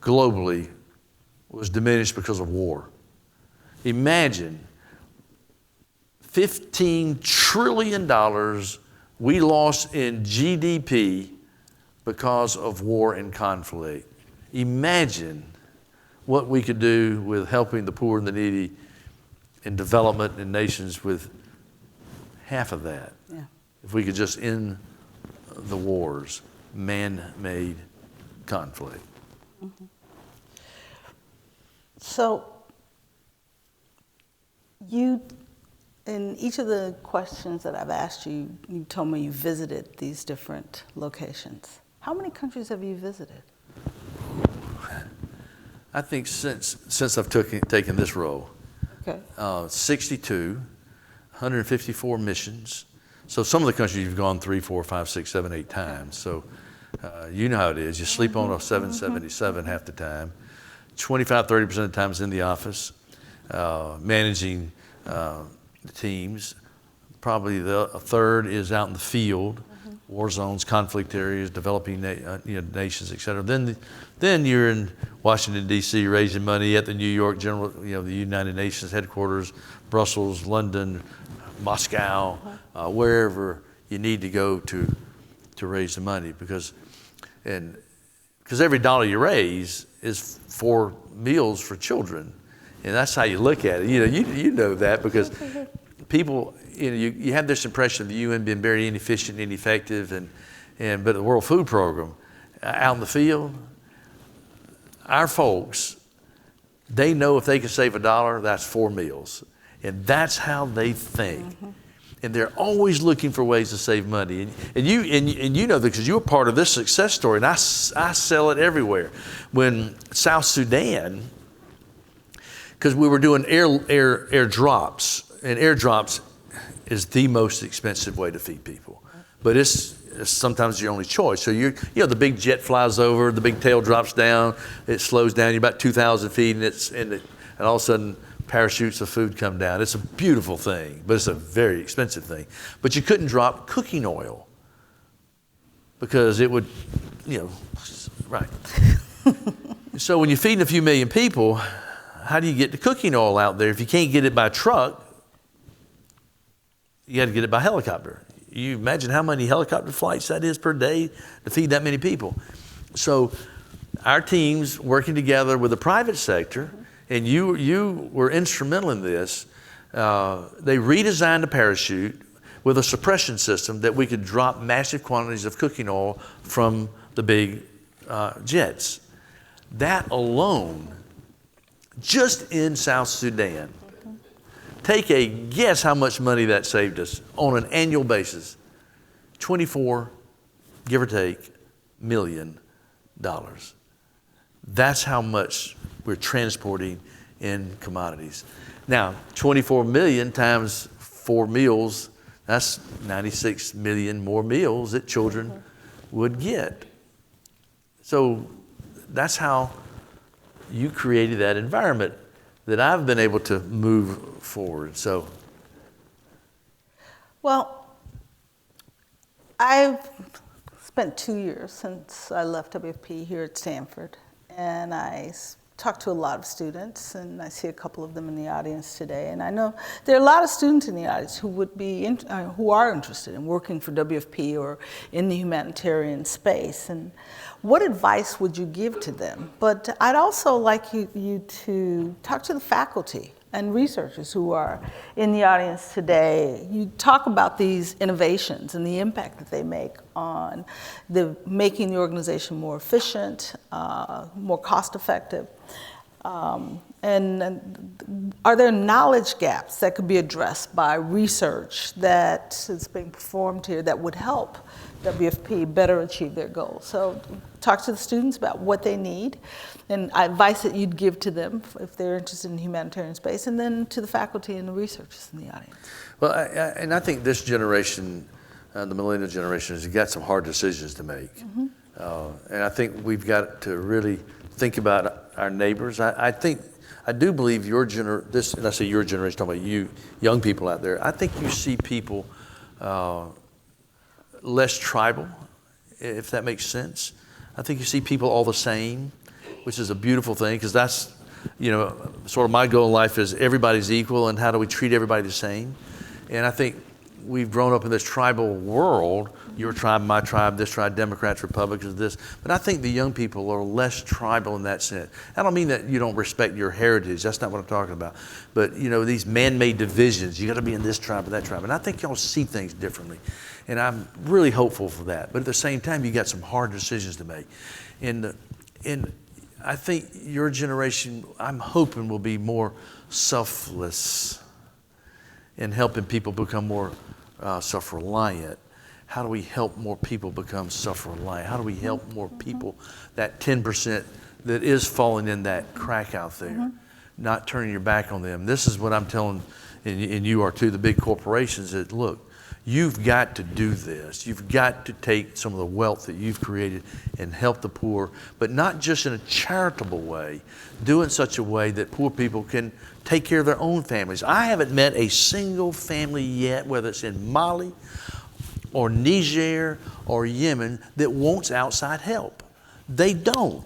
globally was diminished because of war. Imagine $15 trillion we lost in GDP because of war and conflict. Imagine what we could do with helping the poor and the needy in development in nations with half of that. Yeah. If we could just end the wars, man-made conflict. So you, in each of the questions that I've asked you, you told me you visited these different locations. How many countries have you visited? I think since I've taken this role, Okay. 62, 154 missions. So some of the countries you've gone 3, 4, 5, 6, 7, 8 times. So you know how it is. You sleep on a 777 half the time. 25, 30% of the time is in the office, managing the teams. Probably a third is out in the field, war zones, conflict areas, developing nations, et cetera. Then you're in Washington, D.C., raising money at the New York General, the United Nations headquarters, Brussels, London, Moscow, wherever you need to go to raise the money, because every dollar you raise is for meals for children, and that's how you look at it. You know that because people, you have this impression of the UN being very inefficient and ineffective, but the World Food Program, out in the field, our folks, they know if they can save $1, that's 4 meals, and that's how they think. And they're always looking for ways to save money. And you know that because you're part of this success story, and I sell it everywhere. When South Sudan, because we were doing air drops, and air drops is the most expensive way to feed people, but it's sometimes your only choice. So the big jet flies over, the big tail drops down, it slows down. You're about 2,000 feet, and all of a sudden, parachutes of food come down. It's a beautiful thing, but it's a very expensive thing. But you couldn't drop cooking oil because it would, right. So when you're feeding a few million people, how do you get the cooking oil out there? If you can't get it by truck, you got to get it by helicopter. You imagine how many helicopter flights that is per day to feed that many people. So our teams working together with the private sector, and you were instrumental in this. They redesigned a parachute with a suppression system that we could drop massive quantities of cooking oil from the big jets. That alone, just in South Sudan, take a guess how much money that saved us on an annual basis. 24, give or take, $1 million. That's how much we're transporting in commodities. Now, 24 million times 4 meals, that's 96 million more meals that children would get. So that's how you created that environment that I've been able to move forward. So, well, I've spent 2 years since I left WFP here at Stanford, and I talked to a lot of students, and I see a couple of them in the audience today. And I know there are a lot of students in the audience who who are interested in working for WFP or in the humanitarian space. And what advice would you give to them? But I'd also like you to talk to the faculty and researchers who are in the audience today. You talk about these innovations and the impact that they make on making the organization more efficient, more cost-effective. And are there knowledge gaps that could be addressed by research that is being performed here that would help WFP better achieve their goals? So talk to the students about what they need and advice that you'd give to them if they're interested in the humanitarian space, and then to the faculty and the researchers in the audience. Well, and I think this generation, the millennial generation, has got some hard decisions to make. Mm-hmm. And I think we've got to really think about our neighbors. I do believe this, and I say your generation, talking about you young people out there, I think you see people less tribal, if that makes sense. I think you see people all the same, which is a beautiful thing, because that's, sort of my goal in life is everybody's equal, and how do we treat everybody the same? And I think we've grown up in this tribal world, your tribe, my tribe, this tribe, Democrats, Republicans, this. But I think the young people are less tribal in that sense. I don't mean that you don't respect your heritage. That's not what I'm talking about. But, these man-made divisions, you got to be in this tribe or that tribe. And I think y'all see things differently. And I'm really hopeful for that. But at the same time, you got some hard decisions to make. And I think your generation, I'm hoping, will be more selfless in helping people become more self-reliant. How do we help more people become self-reliant? How do we help more people, that 10% that is falling in that crack out there, not turning your back on them? This is what I'm telling, and you are too, the big corporations, that look, you've got to do this. You've got to take some of the wealth that you've created and help the poor, but not just in a charitable way, do it in such a way that poor people can take care of their own families. I haven't met a single family yet, whether it's in Mali or Niger or Yemen, that wants outside help. They don't.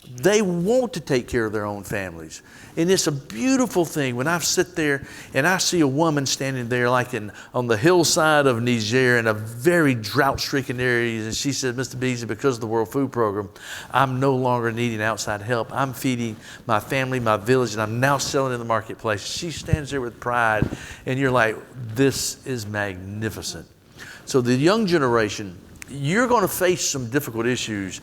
They want to take care of their own families. And it's a beautiful thing when I sit there and I see a woman standing there like on the hillside of Niger in a very drought-stricken area, and she said, Mr. Beasley, because of the World Food Program, I'm no longer needing outside help. I'm feeding my family, my village, and I'm now selling in the marketplace. She stands there with pride, and you're like, this is magnificent. So the young generation, you're going to face some difficult issues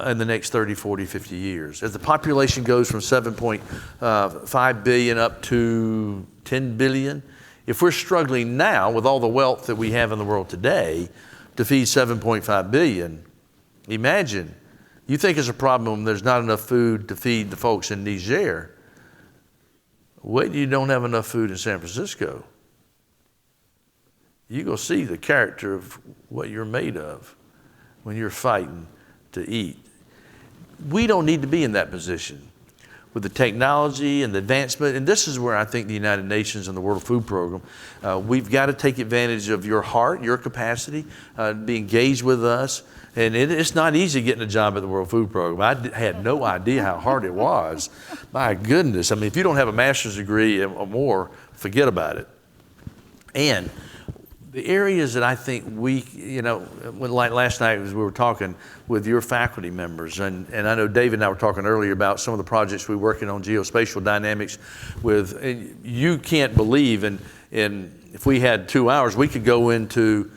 in the next 30, 40, 50 years. As the population goes from 7.5 billion up to 10 billion, if we're struggling now with all the wealth that we have in the world today to feed 7.5 billion, imagine, you think it's a problem when there's not enough food to feed the folks in Niger. Wait till you don't have enough food in San Francisco. You're going to see the character of what you're made of when you're fighting to eat. We don't need to be in that position with the technology and the advancement. And this is where I think the United Nations and the World Food Program, we've got to take advantage of your heart, your capacity, be engaged with us. And it's not easy getting a job at the World Food Program. I had no idea how hard it was. My goodness. I mean, if you don't have a master's degree or more, forget about it. And the areas that I think like last night as we were talking with your faculty members, and I know David and I were talking earlier about some of the projects we're working on, geospatial dynamics with, and you can't believe, and if we had 2 hours, we could go into,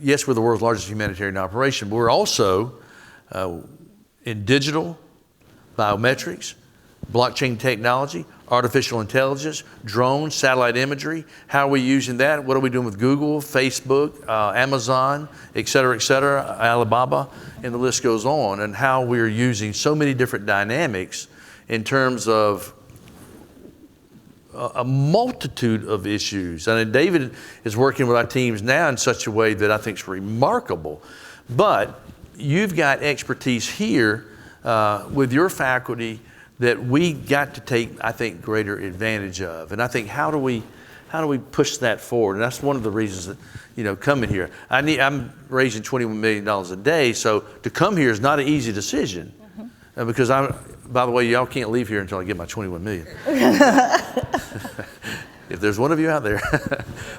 yes, we're the world's largest humanitarian operation, but we're also in digital, biometrics, blockchain technology, artificial intelligence, drones, satellite imagery. How are we using that? What are we doing with Google, Facebook, Amazon, et cetera, Alibaba, and the list goes on, and how we're using so many different dynamics in terms of a multitude of issues. And David is working with our teams now in such a way that I think is remarkable. But you've got expertise here with your faculty that we got to take, I think, greater advantage of. And I think how do we we push that forward? And that's one of the reasons that, coming here. I'm raising $21 million a day, so to come here is not an easy decision. Because by the way, y'all can't leave here until I get my 21 million. If there's one of you out there.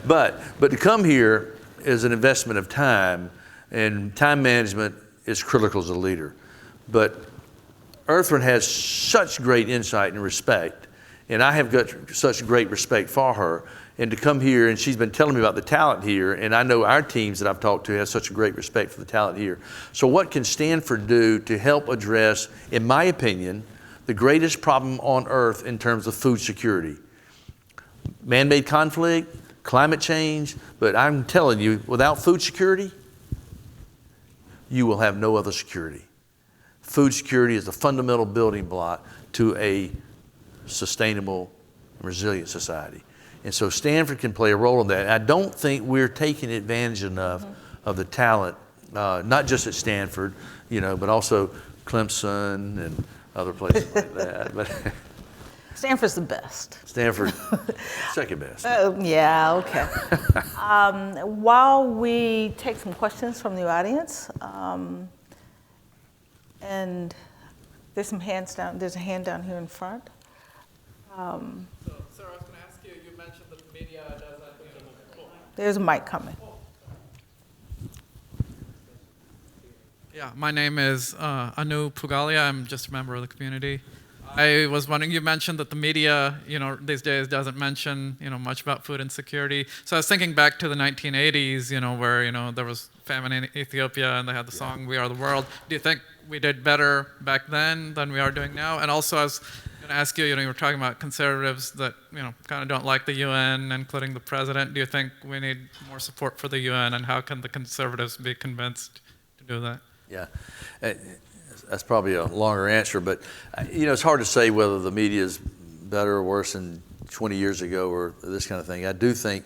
But to come here is an investment of time, and time management is critical as a leader. But Ertharin has such great insight and respect, and I have got such great respect for her. And to come here, and she's been telling me about the talent here, and I know our teams that I've talked to have such a great respect for the talent here. So what can Stanford do to help address, in my opinion, the greatest problem on earth in terms of food security? Man-made conflict, climate change, but I'm telling you, without food security, you will have no other security. Food security is the fundamental building block to a sustainable, resilient society. And so Stanford can play a role in that. I don't think we're taking advantage enough of the talent, not just at Stanford, but also Clemson and other places like that. But Stanford's the best. Stanford, second best. Yeah, okay. While we take some questions from the audience, and there's some hands down. There's a hand down here in front. Sir, I was going to ask you, you mentioned that the media doesn't, There's a mic coming. Yeah, my name is Anu Pugalia. I'm just a member of the community. I was wondering, you mentioned that the media, these days doesn't mention, much about food insecurity. So I was thinking back to the 1980s, where, there was famine in Ethiopia and they had the song, "We Are the World." Do you think we did better back then than we are doing now? And also I was going to ask you, you were talking about conservatives that, kind of don't like the UN, including the president. Do you think we need more support for the UN, and how can the conservatives be convinced to do that? Yeah. That's probably a longer answer, but it's hard to say whether the media is better or worse than 20 years ago or this kind of thing. I do think,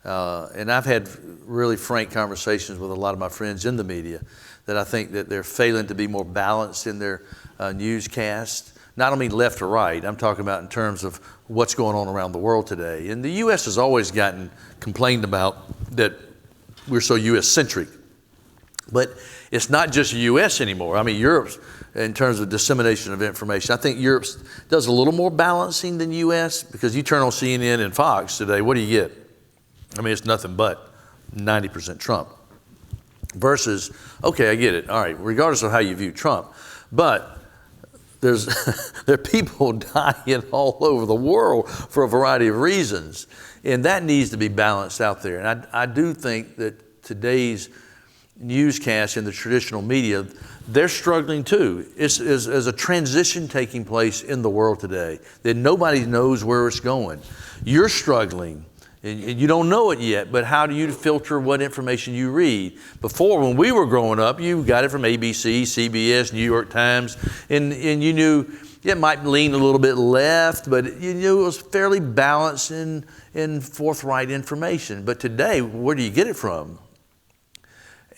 and I've had really frank conversations with a lot of my friends in the media, that I think that they're failing to be more balanced in their newscast. Not only left or right, I'm talking about in terms of what's going on around the world today. And the U.S. has always gotten complained about that we're so U.S.-centric. But it's not just U.S. anymore. I mean, Europe's, in terms of dissemination of information, I think Europe does a little more balancing than U.S. because you turn on CNN and Fox today, what do you get? I mean, it's nothing but 90% Trump. Versus, okay, I get it. All right, regardless of how you view Trump. But there are people dying all over the world for a variety of reasons. And that needs to be balanced out there. And I do think that today's newscasts in the traditional media, they're struggling too. There's a transition taking place in the world today that nobody knows where it's going. You're struggling, and you don't know it yet, but how do you filter what information you read? Before, when we were growing up, you got it from ABC, CBS, New York Times, and you knew it might lean a little bit left, but you knew it was fairly balanced and forthright information. But today, where do you get it from?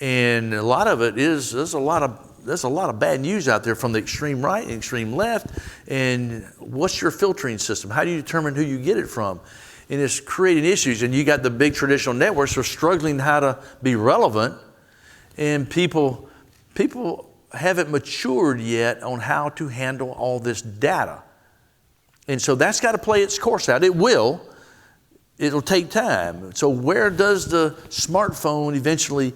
And a lot of it is, there's a lot of bad news out there from the extreme right and extreme left. And what's your filtering system? How do you determine who you get it from? And it's creating issues. And you got the big traditional networks who are struggling how to be relevant. And people haven't matured yet on how to handle all this data. And so that's got to play its course out. It will. It'll take time. So where does the smartphone eventually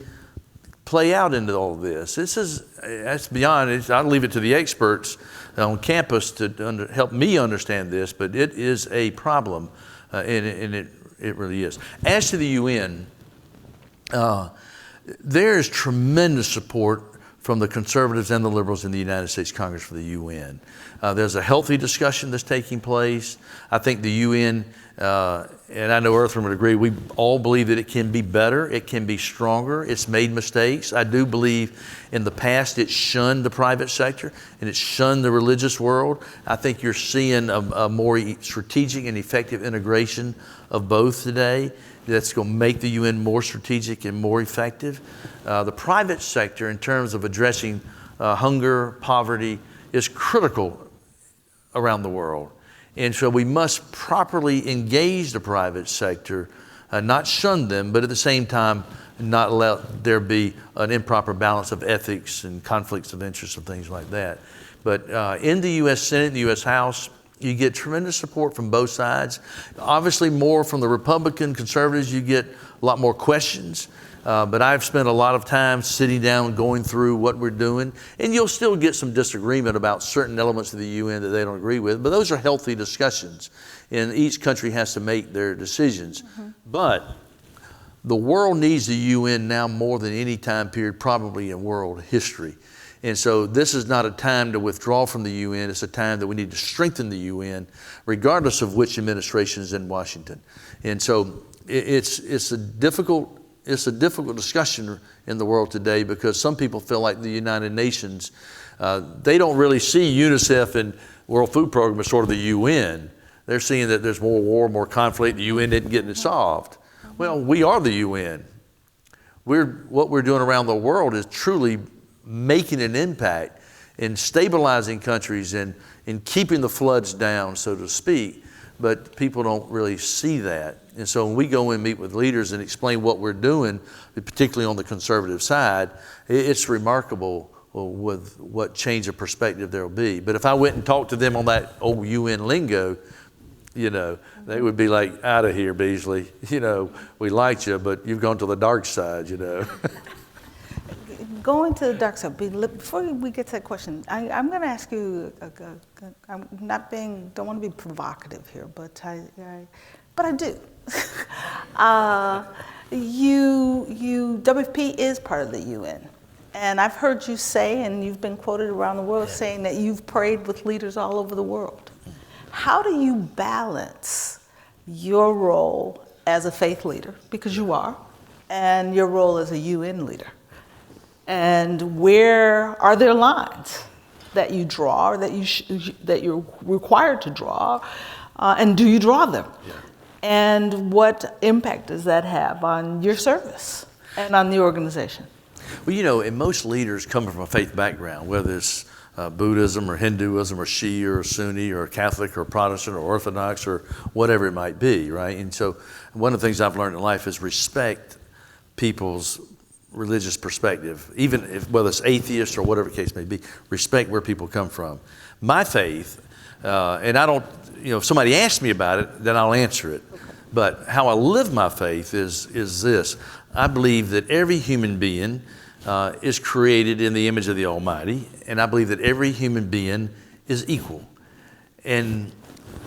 play out into all of this? That's beyond. I'll leave it to the experts on campus to help me understand this, but it is a problem, and it really is. As to the UN, there is tremendous support from the conservatives and the liberals in the United States Congress for the UN. There's a healthy discussion that's taking place. I think the UN, and I know Ertharin would agree, we all believe that it can be better, it can be stronger, it's made mistakes. I do believe in the past it shunned the private sector and it shunned the religious world. I think you're seeing a more strategic and effective integration of both today that's going to make the UN more strategic and more effective. The private sector, in terms of addressing hunger, poverty, is critical around the world. And so we must properly engage the private sector, not shun them, but at the same time, not let there be an improper balance of ethics and conflicts of interest and things like that. But in the U.S. Senate and the U.S. House, you get tremendous support from both sides. Obviously more from the Republican conservatives, you get a lot more questions. But I've spent a lot of time sitting down, going through what we're doing, and you'll still get some disagreement about certain elements of the UN that they don't agree with, but those are healthy discussions, and each country has to make their decisions. But the world needs the UN now more than any time period probably in world history. And so this is not a time to withdraw from the UN, it's a time that we need to strengthen the UN regardless of which administration is in Washington. And so it's a difficult discussion in the world today because some people feel like the United Nations, they don't really see UNICEF and World Food Program as sort of the UN. They're seeing that there's more war, more conflict, the UN isn't getting it solved. Well, we are the UN. What we're doing around the world is truly making an impact in stabilizing countries and in keeping the floods down, so to speak. But people don't really see that. And so when we go and meet with leaders and explain what we're doing, particularly on the conservative side, it's remarkable with what change of perspective there'll be. But if I went and talked to them on that old UN lingo, you know, they would be like, out of here, Beasley. You know, we liked you, but you've gone to the dark side, you know. Going to the dark side, before we get to that question, I'm going to ask you, I'm don't want to be provocative here, but I do. WFP is part of the UN. And I've heard you say, and you've been quoted around the world saying that you've prayed with leaders all over the world. How do you balance your role as a faith leader, because you are, and your role as a UN leader? And where are there lines that you draw, or that you're required to draw, and do you draw them? Yeah. And what impact does that have on your service and on the organization? Well, you know, and most leaders come from a faith background, whether it's Buddhism or Hinduism or Shia or Sunni or Catholic or Protestant or Orthodox or whatever it might be, right? And so one of the things I've learned in life is respect people's religious perspective, even if, whether it's atheist or whatever the case may be, respect where people come from. My faith, and I don't, you know, if somebody asks me about it, then I'll answer it. But how I live my faith is this. I believe that every human being is created in the image of the Almighty, and I believe that every human being is equal. And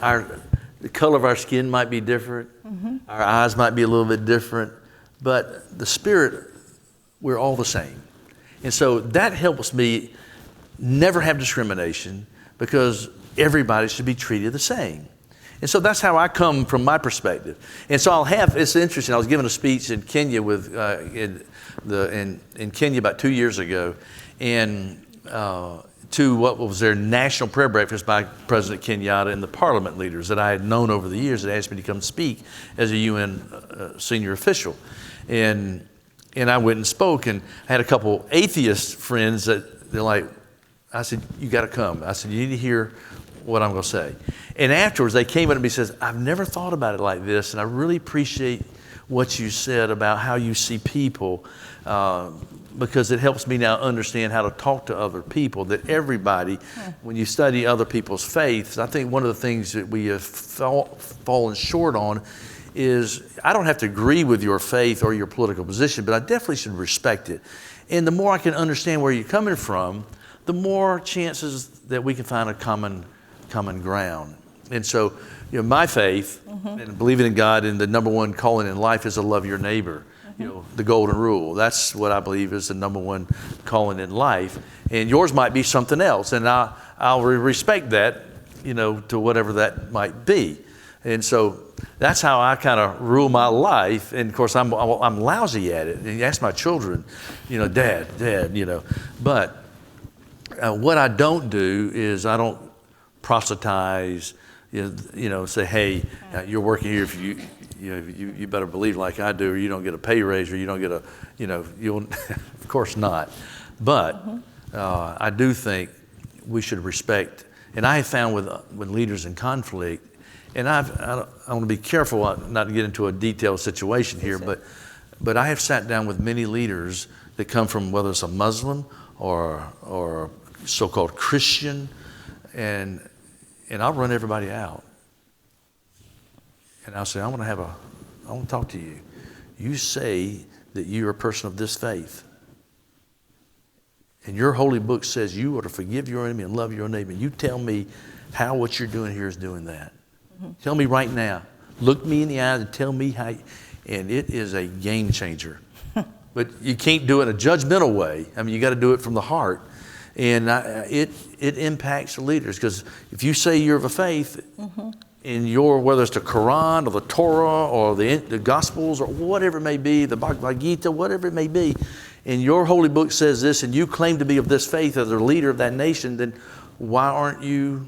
the color of our skin might be different, our eyes might be a little bit different, but the spirit, we're all the same. And so that helps me never have discrimination, because everybody should be treated the same. And so that's how I come from my perspective. And so it's interesting, I was giving a speech in Kenya in Kenya about 2 years ago, and to what was their national prayer breakfast by President Kenyatta and the parliament leaders that I had known over the years that asked me to come speak as a UN senior official. And I went and spoke, and I had a couple atheist friends that they're like, I said, you got to come. I said, you need to hear what I'm going to say. And afterwards, they came up to me and says, I've never thought about it like this, and I really appreciate what you said about how you see people, because it helps me now understand how to talk to other people, that everybody, when you study other people's faiths, I think one of the things that we have fallen short on is I don't have to agree with your faith or your political position, but I definitely should respect it. And the more I can understand where you're coming from, the more chances that we can find a common ground. And so, you know, my faith and believing in God, and the number one calling in life is to love your neighbor. You know, the golden rule. That's what I believe is the number one calling in life. And yours might be something else, and I'll respect that, you know, to whatever that might be. And so that's how I kind of rule my life. And of course, I'm lousy at it. And you ask my children, you know, Dad, you know. But what I don't do is I don't proselytize, you know, say, hey, you're working here, if you better believe like I do, or you don't get a pay raise, or you don't get a, you know, you'll, of course not. But I do think we should respect And I have found with leaders in conflict, and I want to be careful not to get into a detailed situation here, but I have sat down with many leaders that come from, whether it's a Muslim or so-called Christian, and I'll run everybody out. And I'll say, I want to talk to you. You say that you're a person of this faith. And your holy book says you are to forgive your enemy and love your neighbor. You tell me how what you're doing here is doing that. Mm-hmm. Tell me right now. Look me in the eyes and tell me how. And it is a game changer. But you can't do it in a judgmental way. I mean, you got to do it from the heart. And it impacts the leaders. Because if you say you're of a faith, mm-hmm. in whether it's the Quran or the Torah or the Gospels or whatever it may be, the Bhagavad Gita, whatever it may be, and your holy book says this, and you claim to be of this faith as a leader of that nation, then why aren't you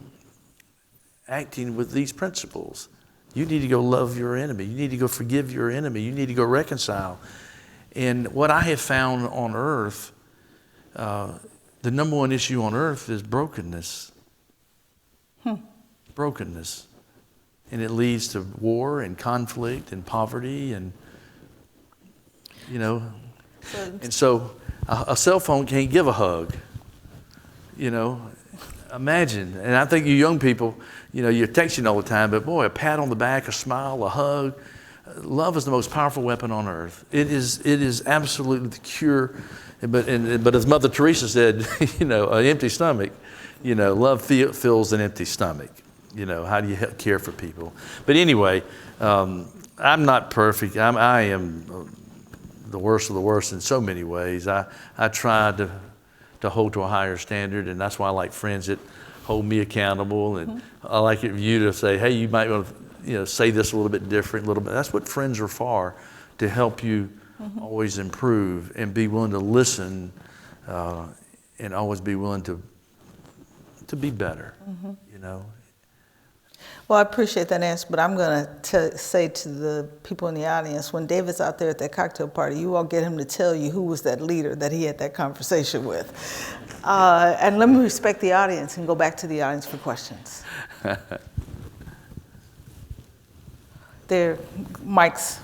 acting with these principles? You need to go love your enemy. You need to go forgive your enemy. You need to go reconcile. And what I have found on earth, the number one issue on earth is brokenness. Brokenness. And it leads to war and conflict and poverty and, and so a cell phone can't give a hug. Imagine. And I think you young people, you're texting all the time, but boy, a pat on the back, a smile, a hug. Love is the most powerful weapon on earth. It is absolutely the cure. But as Mother Teresa said, an empty stomach, love fills an empty stomach. How do you care for people? But anyway, I'm not perfect. I am the worst of the worst in so many ways. I try to hold to a higher standard, and that's why I like friends that hold me accountable. And mm-hmm. I like you to say, hey, you might want to say this a little bit different, a little bit. That's what friends are for, to help you mm-hmm. always improve and be willing to listen and always be willing to be better, mm-hmm. Well, I appreciate that answer, but I'm going to say to the people in the audience, when David's out there at that cocktail party, you all get him to tell you who was that leader that he had that conversation with. And let me respect the audience and go back to the audience for questions. There, mics.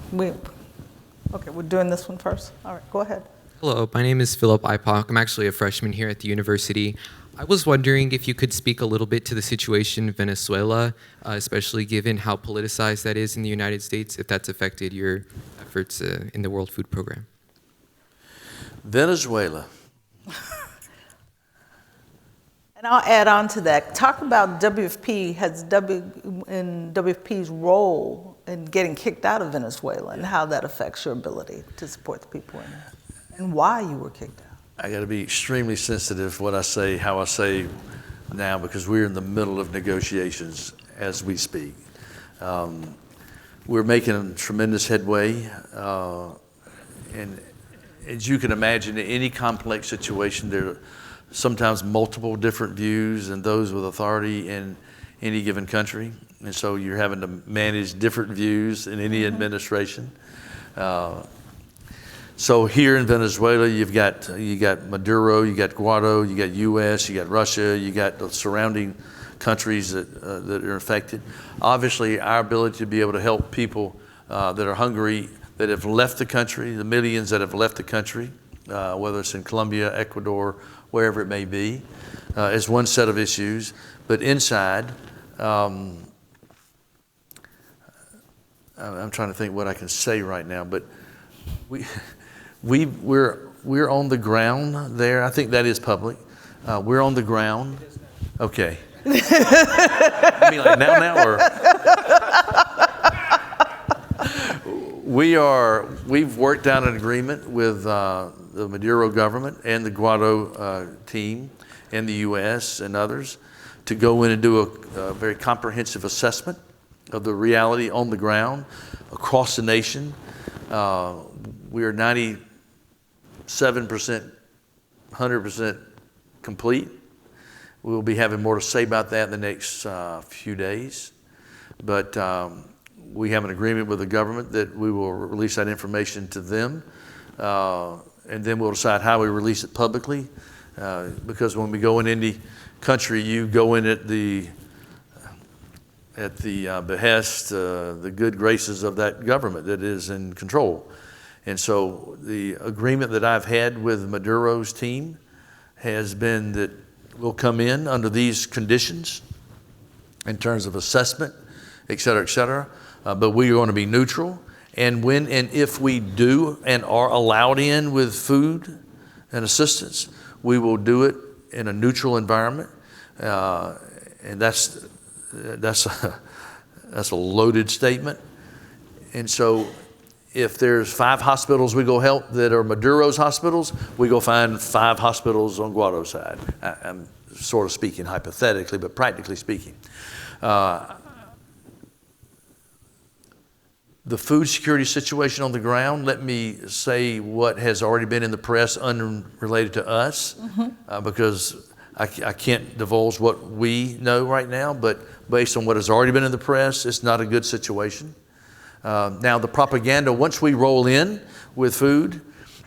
Okay, we're doing this one first. All right, go ahead. Hello, my name is Philip Ipock. I'm actually a freshman here at the university. I was wondering if you could speak a little bit to the situation in Venezuela, especially given how politicized that is in the United States, if that's affected your efforts in the World Food Program. Venezuela. And I'll add on to that. Talk about WFP, and WFP's role in getting kicked out of Venezuela and how that affects your ability to support the people in there, and why you were kicked out. I got to be extremely sensitive what I say, how I say now, because we're in the middle of negotiations as we speak. We're making tremendous headway, and as you can imagine, in any complex situation, there are sometimes multiple different views and those with authority in any given country, and so you're having to manage different views in any mm-hmm. administration. So here in Venezuela, you got Maduro, you got Guaido, you got U.S., you got Russia, you got the surrounding countries that are affected. Obviously, our ability to be able to help people that are hungry, that have left the country, the millions that have left the country, whether it's in Colombia, Ecuador, wherever it may be, is one set of issues. But inside, I'm trying to think what I can say right now, but we're on the ground there. I think that is public. We're on the ground. Okay. I mean, like now, or we've worked out an agreement with the Maduro government and the Guaido team and the U.S. and others to go in and do a very comprehensive assessment of the reality on the ground across the nation. We are 97%, 100% complete. We'll be having more to say about that in the next few days. But we have an agreement with the government that we will release that information to them. And then we'll decide how we release it publicly. because when we go in any country, you go in at the behest, the good graces of that government that is in control. And so the agreement that I've had with Maduro's team has been that we'll come in under these conditions in terms of assessment, et cetera, but we are going to be neutral. And when and if we do and are allowed in with food and assistance, we will do it in a neutral environment. And that's a loaded statement. And so if there's 5 hospitals we go help that are Maduro's hospitals, we go find 5 hospitals on Guaido's side. I'm sort of speaking hypothetically, but practically speaking. The food security situation on the ground, let me say what has already been in the press unrelated to us, because I can't divulge what we know right now, but based on what has already been in the press, it's not a good situation. Now the propaganda, once we roll in with food,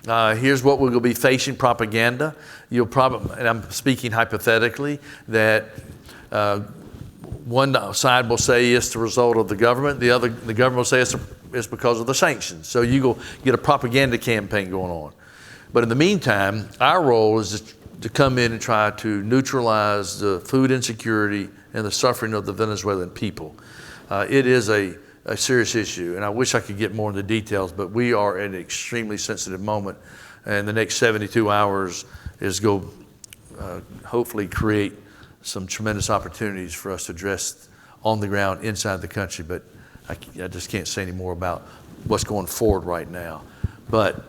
here's what we're going to be facing propaganda. You'll probably, and I'm speaking hypothetically, that one side will say it's the result of the government, the government will say it's because of the sanctions. So you go get a propaganda campaign going on. But in the meantime, our role is to come in and try to neutralize the food insecurity and the suffering of the Venezuelan people. It is a serious issue, and I wish I could get more into details, but we are at an extremely sensitive moment, and the next 72 hours is go hopefully create some tremendous opportunities for us to address on the ground inside the country, but I just can't say any more about what's going forward right now. But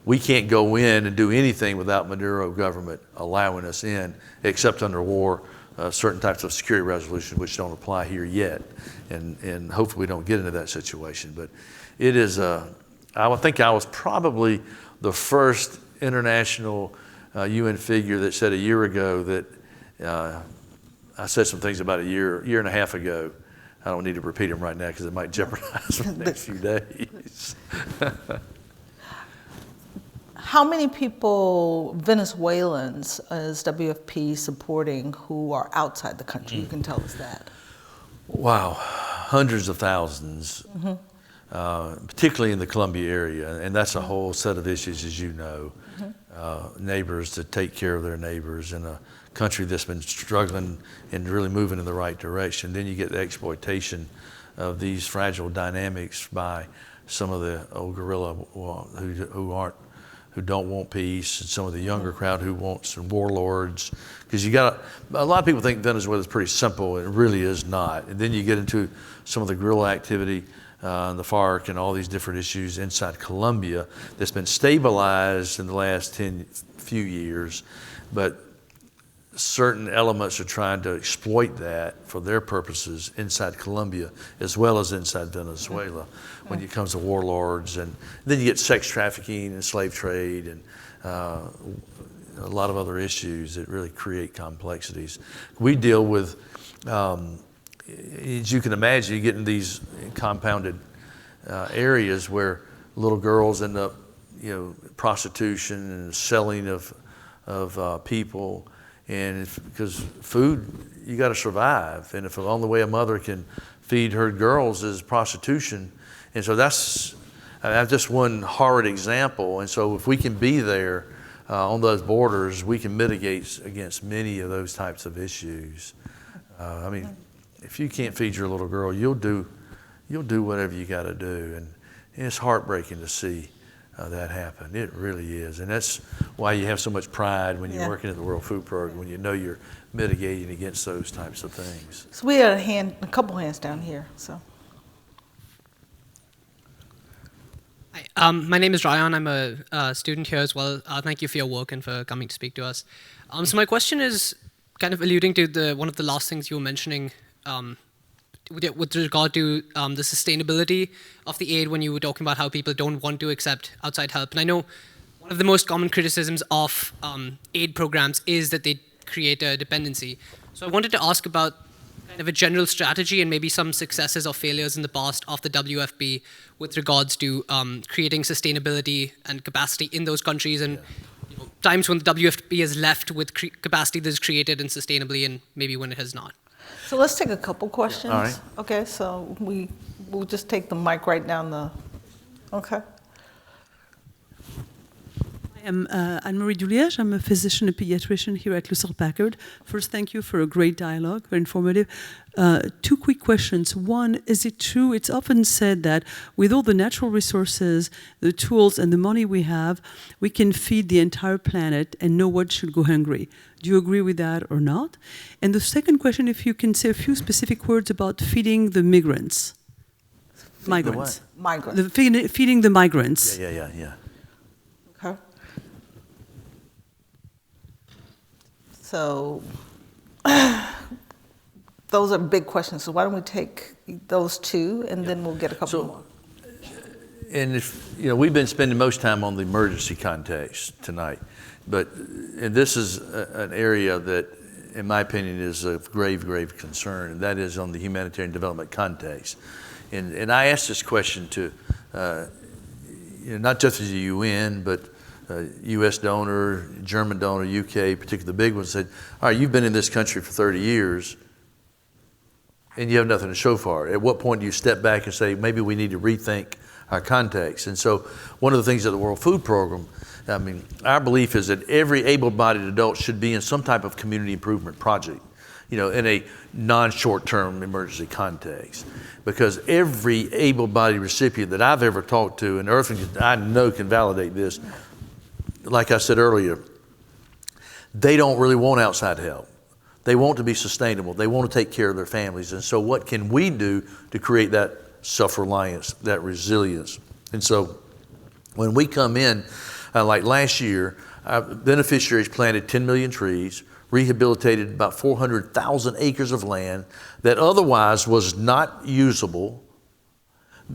we can't go in and do anything without Maduro government allowing us in, except under war, certain types of security resolution which don't apply here yet, and hopefully we don't get into that situation. But it is, I think I was probably the first international UN figure that said a year ago that I said some things about a year and a half ago. I don't need to repeat them right now because it might jeopardize the next few days. How many people, Venezuelans, is WFP supporting who are outside the country? You can tell us that. Wow, hundreds of thousands, particularly in the Columbia area. And that's a whole set of issues, as you know. Neighbors to take care of their neighbors in a country that's been struggling and really moving in the right direction. Then you get the exploitation of these fragile dynamics by some of the old guerrilla who don't want peace, and some of the younger crowd who want some warlords. Because a lot of people think Venezuela is pretty simple, and it really is not. And then you get into some of the guerrilla activity, the FARC and all these different issues inside Colombia that's been stabilized in the last few years, but certain elements are trying to exploit that for their purposes inside Colombia as well as inside Venezuela when it comes to warlords. And then you get sex trafficking and slave trade and a lot of other issues that really create complexities. We deal with, as you can imagine, you get in these compounded areas where little girls end up, prostitution and selling of people. And it's because food, you got to survive. And if the only way a mother can feed her girls is prostitution. And so that's just one horrid example. And so if we can be there on those borders, we can mitigate against many of those types of issues. If you can't feed your little girl, you'll do whatever you got to do. And it's heartbreaking to see that happen. It really is. And that's why you have so much pride when you're working at the World Food Program, when you know you're mitigating against those types of things. So we had a couple hands down here. So. Hi, my name is Ryan. I'm a student here as well. Thank you for your work and for coming to speak to us. So my question is kind of alluding to one of the last things you were mentioning with regard to the sustainability of the aid when you were talking about how people don't want to accept outside help. And I know one of the most common criticisms of aid programs is that they create a dependency. So I wanted to ask about kind of a general strategy and maybe some successes or failures in the past of the WFP with regards to creating sustainability and capacity in those countries and times when the WFP has left with capacity that is created and sustainably, and maybe when it has not. So let's take a couple questions. All right. Okay, so we'll just take the mic right down the, okay. I'm Anne-Marie Duliège. I'm a physician and pediatrician here at Lucille Packard. First, thank you for a great dialogue, very informative. Two quick questions. One, is it true, it's often said that with all the natural resources, the tools, and the money we have, we can feed the entire planet and no one should go hungry. Do you agree with that or not? And the second question, if you can say a few specific words about feeding the migrants. Migrants. Migrants. Feeding the migrants. Yeah. Okay. So those are big questions. So why don't we take those two, and then we'll get a couple more. And if, we've been spending most time on the emergency context tonight, and this is an area that, in my opinion, is of grave, grave concern, and that is on the humanitarian development context. And I asked this question to, not just the UN, but U.S. donor, German donor, UK, particularly the big ones, said, all right, you've been in this country for 30 years, and you have nothing to show for it. At what point do you step back and say, maybe we need to rethink our context? And so one of the things at the World Food Program, our belief is that every able-bodied adult should be in some type of community improvement project, in a non-short-term emergency context. Because every able-bodied recipient that I've ever talked to, and Ertharin, I know, can validate this, like I said earlier, they don't really want outside help. They want to be sustainable. They want to take care of their families. And so what can we do to create that self-reliance, that resilience? And so when we come in, like last year, our beneficiaries planted 10 million trees, rehabilitated about 400,000 acres of land that otherwise was not usable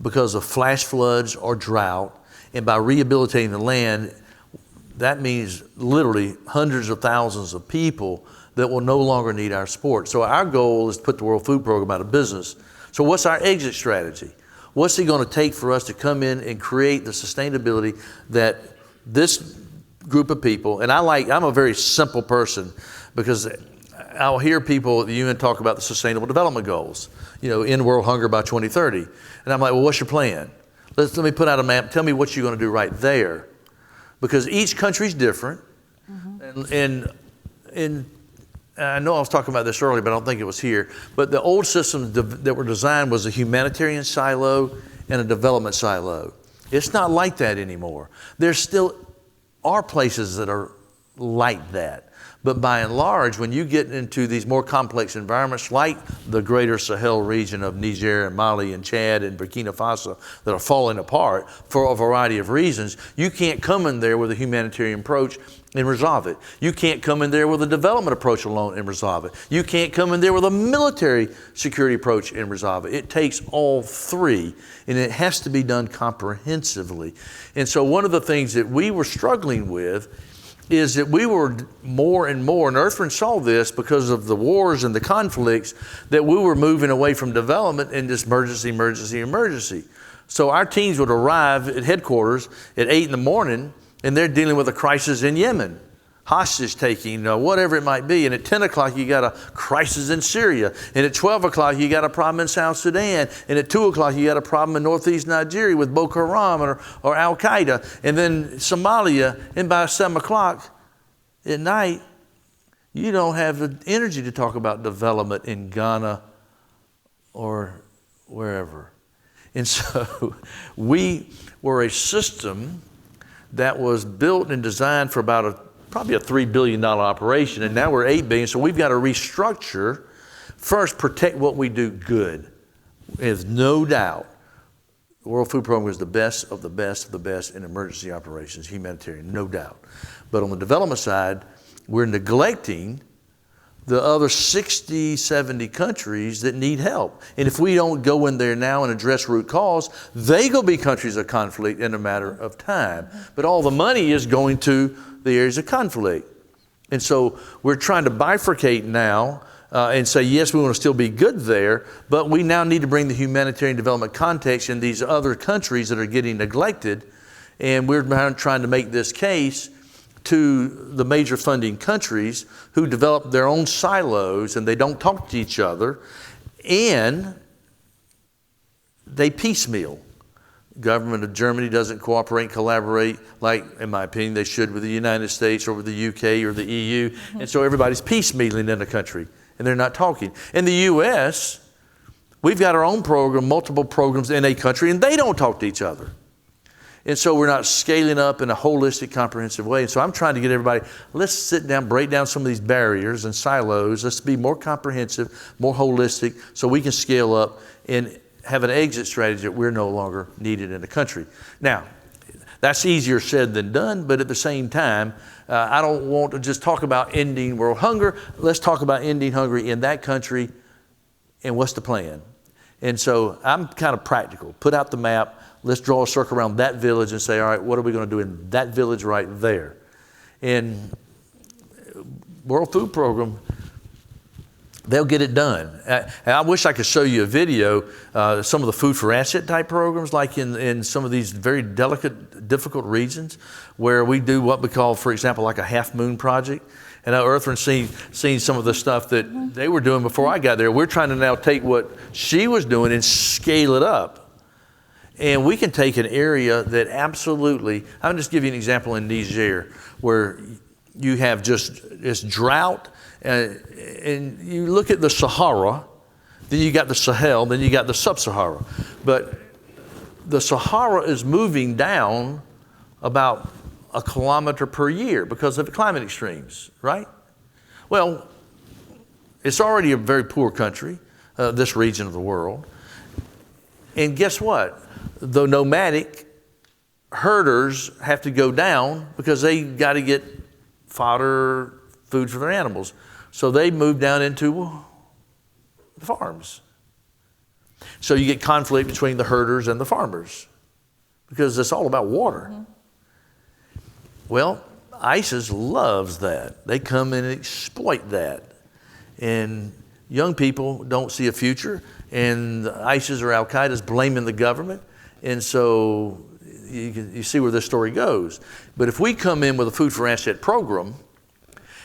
because of flash floods or drought. And by rehabilitating the land, that means literally hundreds of thousands of people that will no longer need our support. So our goal is to put the World Food Program out of business. So what's our exit strategy? What's it going to take for us to come in and create the sustainability that this group of people, and I'm a very simple person, because I'll hear people at the UN talk about the Sustainable Development Goals, end world hunger by 2030. And I'm like, well, what's your plan? Let me put out a map. Tell me what you're going to do right there. Because each country's different. Mm-hmm. And I know I was talking about this earlier, but I don't think it was here. But the old systems that were designed was a humanitarian silo and a development silo. It's not like that anymore. There still are places that are like that. But by and large, when you get into these more complex environments like the greater Sahel region of Niger and Mali and Chad and Burkina Faso that are falling apart for a variety of reasons, you can't come in there with a humanitarian approach and resolve it. You can't come in there with a development approach alone and resolve it. You can't come in there with a military security approach and resolve it. It takes all three, and it has to be done comprehensively. And so one of the things that we were struggling with is that we were more and more, and Ertharin saw this because of the wars and the conflicts, that we were moving away from development in this emergency. So our teams would arrive at headquarters at 8 in the morning, and they're dealing with a crisis in Yemen, hostage taking, whatever it might be. And at 10 o'clock, you got a crisis in Syria. And at 12 o'clock, you got a problem in South Sudan. And at 2 o'clock, you got a problem in northeast Nigeria with Boko Haram or Al-Qaeda. And then Somalia. And by 7 o'clock at night, you don't have the energy to talk about development in Ghana or wherever. And so we were a system that was built and designed for probably a $3 billion operation, and now we're $8 billion, so we've got to restructure. First, protect what we do good. There's no doubt the World Food Program is the best of the best of the best in emergency operations, humanitarian, no doubt. But on the development side, we're neglecting the other 60, 70 countries that need help. And if we don't go in there now and address root cause, they go be countries of conflict in a matter of time. But all the money is going to the areas of conflict. And so we're trying to bifurcate now and say, yes, we want to still be good there, but we now need to bring the humanitarian development context in these other countries that are getting neglected. And we're trying to make this case to the major funding countries who develop their own silos and they don't talk to each other, and they piecemeal. Government of Germany doesn't cooperate and collaborate like, in my opinion, they should with the United States or with the UK or the EU. And so everybody's piecemealing in the country and they're not talking. In the US, we've got our own program, multiple programs in a country, and they don't talk to each other. And so we're not scaling up in a holistic, comprehensive way. And so I'm trying to get everybody, let's sit down, break down some of these barriers and silos. Let's be more comprehensive, more holistic, so we can scale up and have an exit strategy that we're no longer needed in the country. Now, that's easier said than done, but at the same time, I don't want to just talk about ending world hunger. Let's talk about ending hunger in that country, and what's the plan? And so I'm kind of practical. Put out the map. Let's draw a circle around that village and say, all right, what are we going to do in that village right there? And World Food Program, they'll get it done. And I wish I could show you a video, some of the food for asset type programs, like in some of these very delicate, difficult regions, where we do what we call, for example, like a half moon project. And Ertharin's seen some of the stuff that they were doing before I got there. We're trying to now take what she was doing and scale it up. And we can take an area that absolutely, I'll just give you an example in Niger, where you have just this drought, and you look at the Sahara, then you got the Sahel, then you got the Sub-Sahara. But the Sahara is moving down about 1 kilometer per year because of the climate extremes, right? Well, it's already a very poor country, this region of the world. And guess what? The nomadic herders have to go down because they got to get fodder, food for their animals. So they move down into the farms. So you get conflict between the herders and the farmers because it's all about water. Mm-hmm. Well, ISIS loves that. They come and exploit that. And young people don't see a future, and ISIS or Al-Qaeda is blaming the government. And so you see where this story goes. But if we come in with a food for asset program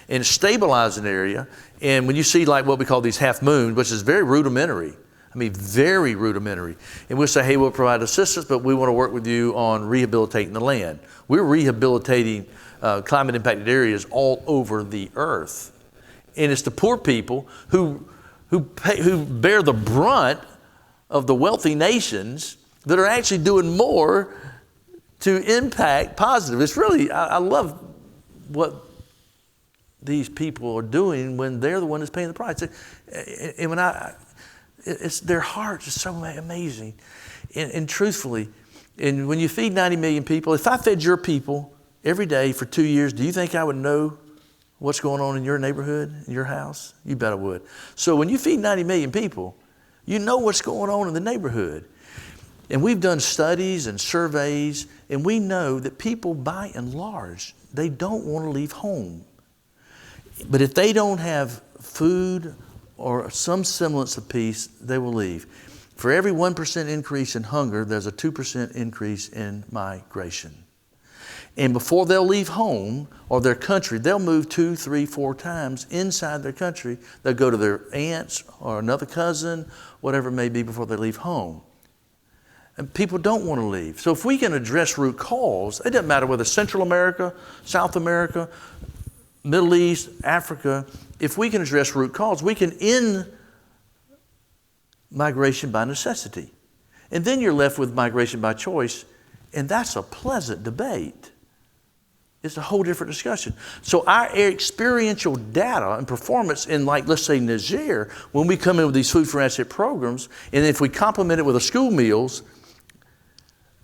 and stabilize an area, and when you see like what we call these half moons, which is very rudimentary, I mean, very rudimentary. And we'll say, hey, we'll provide assistance, but we want to work with you on rehabilitating the land. We're rehabilitating climate impacted areas all over the earth. And it's the poor people who bear the brunt of the wealthy nations that are actually doing more to impact positive. It's really, I love what these people are doing when they're the one that's paying the price. And when it's their hearts are so amazing. And truthfully, and when you feed 90 million people, if I fed your people every day for 2 years, do you think I would know what's going on in your neighborhood, in your house? You bet I would. So when you feed 90 million people, you know what's going on in the neighborhood. And we've done studies and surveys, and we know that people, by and large, they don't want to leave home. But if they don't have food or some semblance of peace, they will leave. For every 1% increase in hunger, there's a 2% increase in migration. And before they'll leave home or their country, they'll move 2, 3, 4 times inside their country. They'll go to their aunts or another cousin, whatever it may be, before they leave home. And people don't want to leave. So if we can address root cause, it doesn't matter whether Central America, South America, Middle East, Africa, if we can address root cause, we can end migration by necessity. And then you're left with migration by choice, and that's a pleasant debate. It's a whole different discussion. So our experiential data and performance in, like, let's say Niger, when we come in with these food for asset programs, and if we complement it with the school meals,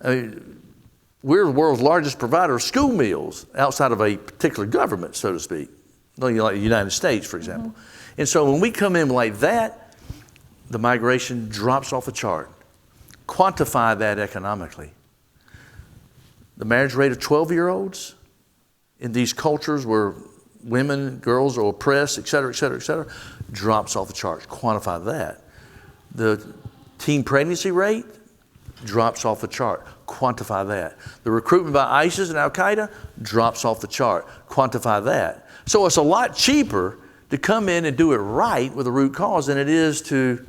we're the world's largest provider of school meals outside of a particular government, so to speak, like the United States, for example. Mm-hmm. And so when we come in like that, the migration drops off the chart. Quantify that economically. The marriage rate of 12-year-olds in these cultures where women, girls are oppressed, et cetera, drops off the charts. Quantify that. The teen pregnancy rate drops off the chart. Quantify that. The recruitment by ISIS and Al-Qaeda drops off the chart. Quantify that. So it's a lot cheaper to come in and do it right with the root cause than it is to,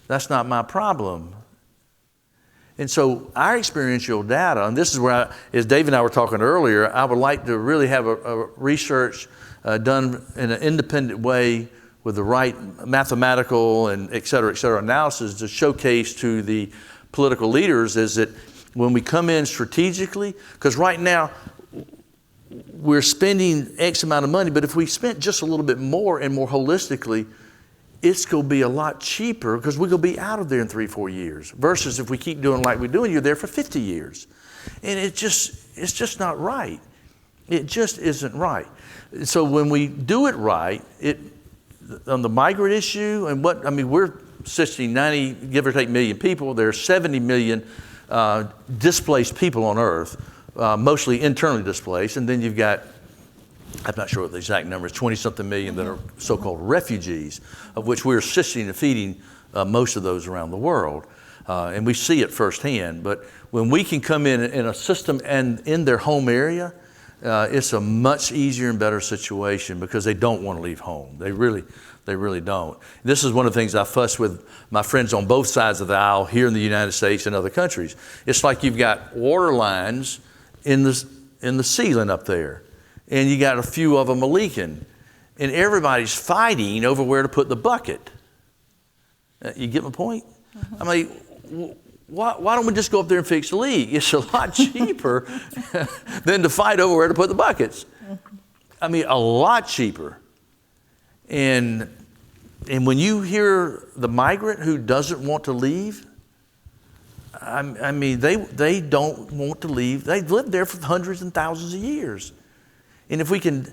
that's not my problem. And so our experiential data, and this is where, as Dave and I were talking earlier, I would like to really have a research done in an independent way with the right mathematical and et cetera analysis to showcase to the political leaders is that when we come in strategically, because right now we're spending X amount of money, but if we spent just a little bit more and more holistically, it's going to be a lot cheaper because we're going to be out of there in 3-4 years versus if we keep doing like we're doing, you're there for 50 years. And it's just not right. It just isn't right. So when we do it right, on the migrant issue and we're 60, 90, give or take million people. There are 70 million displaced people on Earth, mostly internally displaced. And then you've got, I'm not sure what the exact number is, 20-something million that are so-called refugees, of which we're assisting and feeding most of those around the world. And we see it firsthand. But when we can come in a system and in their home area, it's a much easier and better situation because they don't want to leave home. They really don't. This is one of the things I fuss with my friends on both sides of the aisle here in the United States and other countries. It's like you've got water lines in the ceiling up there, and you got a few of them leaking, and everybody's fighting over where to put the bucket. You get my point? Mm-hmm. I mean, why don't we just go up there and fix the leak? It's a lot cheaper than to fight over where to put the buckets. I mean, a lot cheaper. And when you hear the migrant who doesn't want to leave, I mean, they don't want to leave. They've lived there for hundreds and thousands of years. And if we can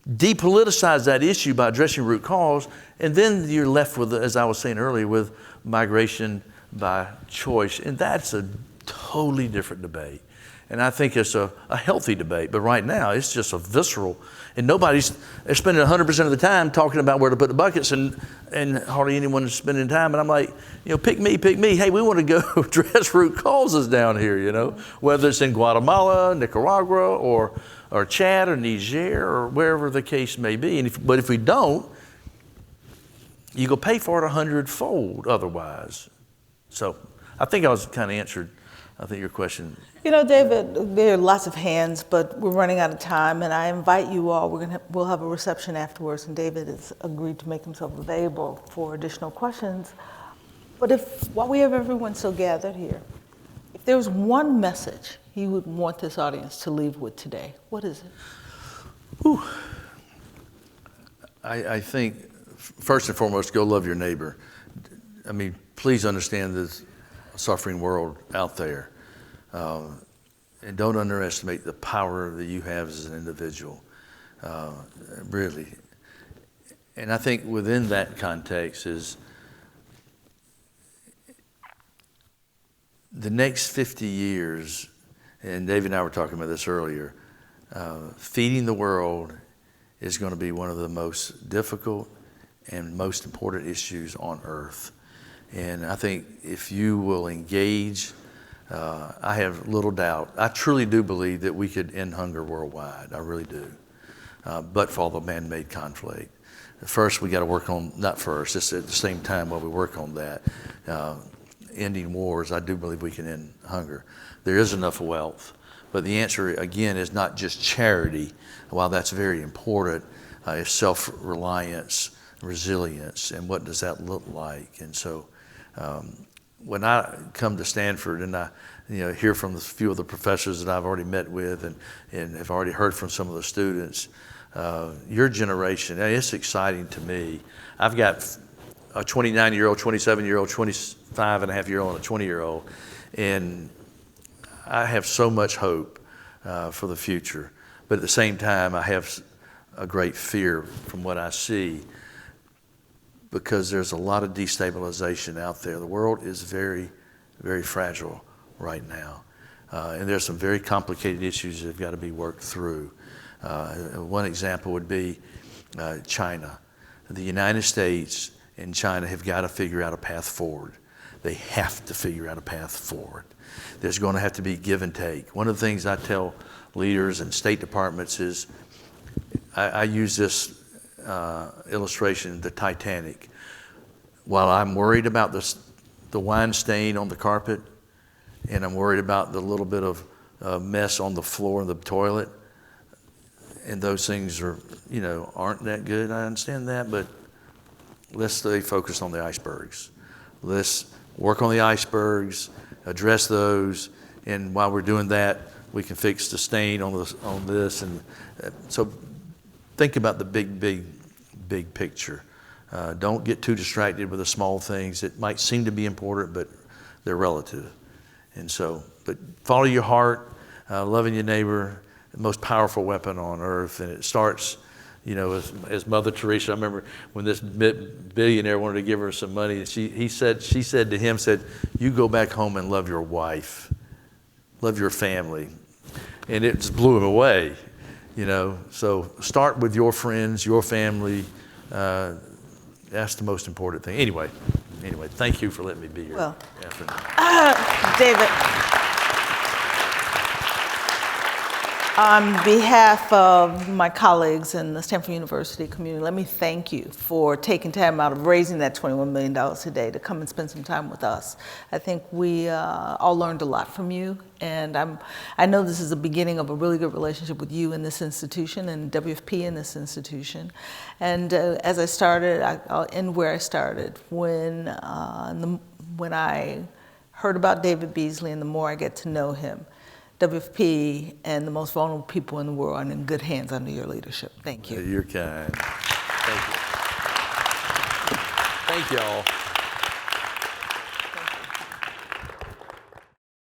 depoliticize that issue by addressing root cause, and then you're left with, as I was saying earlier, with migration by choice. And that's a totally different debate. And I think it's a healthy debate. But right now, it's just a visceral, and they're spending 100% of the time talking about where to put the buckets, and hardly anyone is spending time. And I'm like, pick me. Hey, we want to go address root causes down here, whether it's in Guatemala, Nicaragua, or Chad, or Niger, or wherever the case may be. But if we don't, you go pay for it 100-fold otherwise. So I think I was kind of answered, your question. David, there are lots of hands, but we're running out of time, and I invite you all. We'll have a reception afterwards, and David has agreed to make himself available for additional questions. But while we have everyone still gathered here, if there was one message you would want this audience to leave with today, what is it? Whew. I think, first and foremost, go love your neighbor. I mean, please understand this suffering world out there. And don't underestimate the power that you have as an individual, really. And I think within that context is the next 50 years, and David and I were talking about this earlier, feeding the world is going to be one of the most difficult and most important issues on earth. And I think if you will engage, I have little doubt. I truly do believe that we could end hunger worldwide. I really do. But for all the man-made conflict. First, we got to work on, not first, just at the same time while we work on that, ending wars, I do believe we can end hunger. There is enough wealth. But the answer, again, is not just charity. While that's very important, it's self-reliance, resilience, and what does that look like? And so when I come to Stanford and I hear from a few of the professors that I've already met with and have already heard from some of the students, your generation, it's exciting to me. I've got a 29-year-old, 27-year-old, 25-and-a-half-year-old, and a 20-year-old, and I have so much hope for the future. But at the same time, I have a great fear from what I see, because there's a lot of destabilization out there. The world is very, very fragile right now. And there's some very complicated issues that have got to be worked through. One example would be China. The United States and China have got to figure out a path forward, they have to figure out a path forward. There's going to have to be give and take. One of the things I tell leaders and state departments is, I use this illustration, the Titanic. While I'm worried about the wine stain on the carpet, and I'm worried about the little bit of mess on the floor of the toilet, and those things are, aren't that good, I understand that, but let's stay focused on the icebergs. Let's work on the icebergs, address those, and while we're doing that, we can fix the stain on this. And so think about the big picture. Don't get too distracted with the small things that might seem to be important, but they're relative. And so, but follow your heart, loving your neighbor, the most powerful weapon on earth. And it starts, as Mother Teresa. I remember when this billionaire wanted to give her some money, and she said to him, "You go back home and love your wife, love your family," and it just blew him away. So start with your friends, your family. That's the most important thing. Anyway, thank you for letting me be here. Well, afternoon. David, on behalf of my colleagues in the Stanford University community, let me thank you for taking time out of raising that $21 million today to come and spend some time with us. I think we all learned a lot from you, and I know this is the beginning of a really good relationship with you in this institution and WFP in this institution. And as I started, I'll end where I started. When I heard about David Beasley and the more I get to know him, WFP and the most vulnerable people in the world are in good hands under your leadership. Thank you. You're kind. Thank you. Thank you all.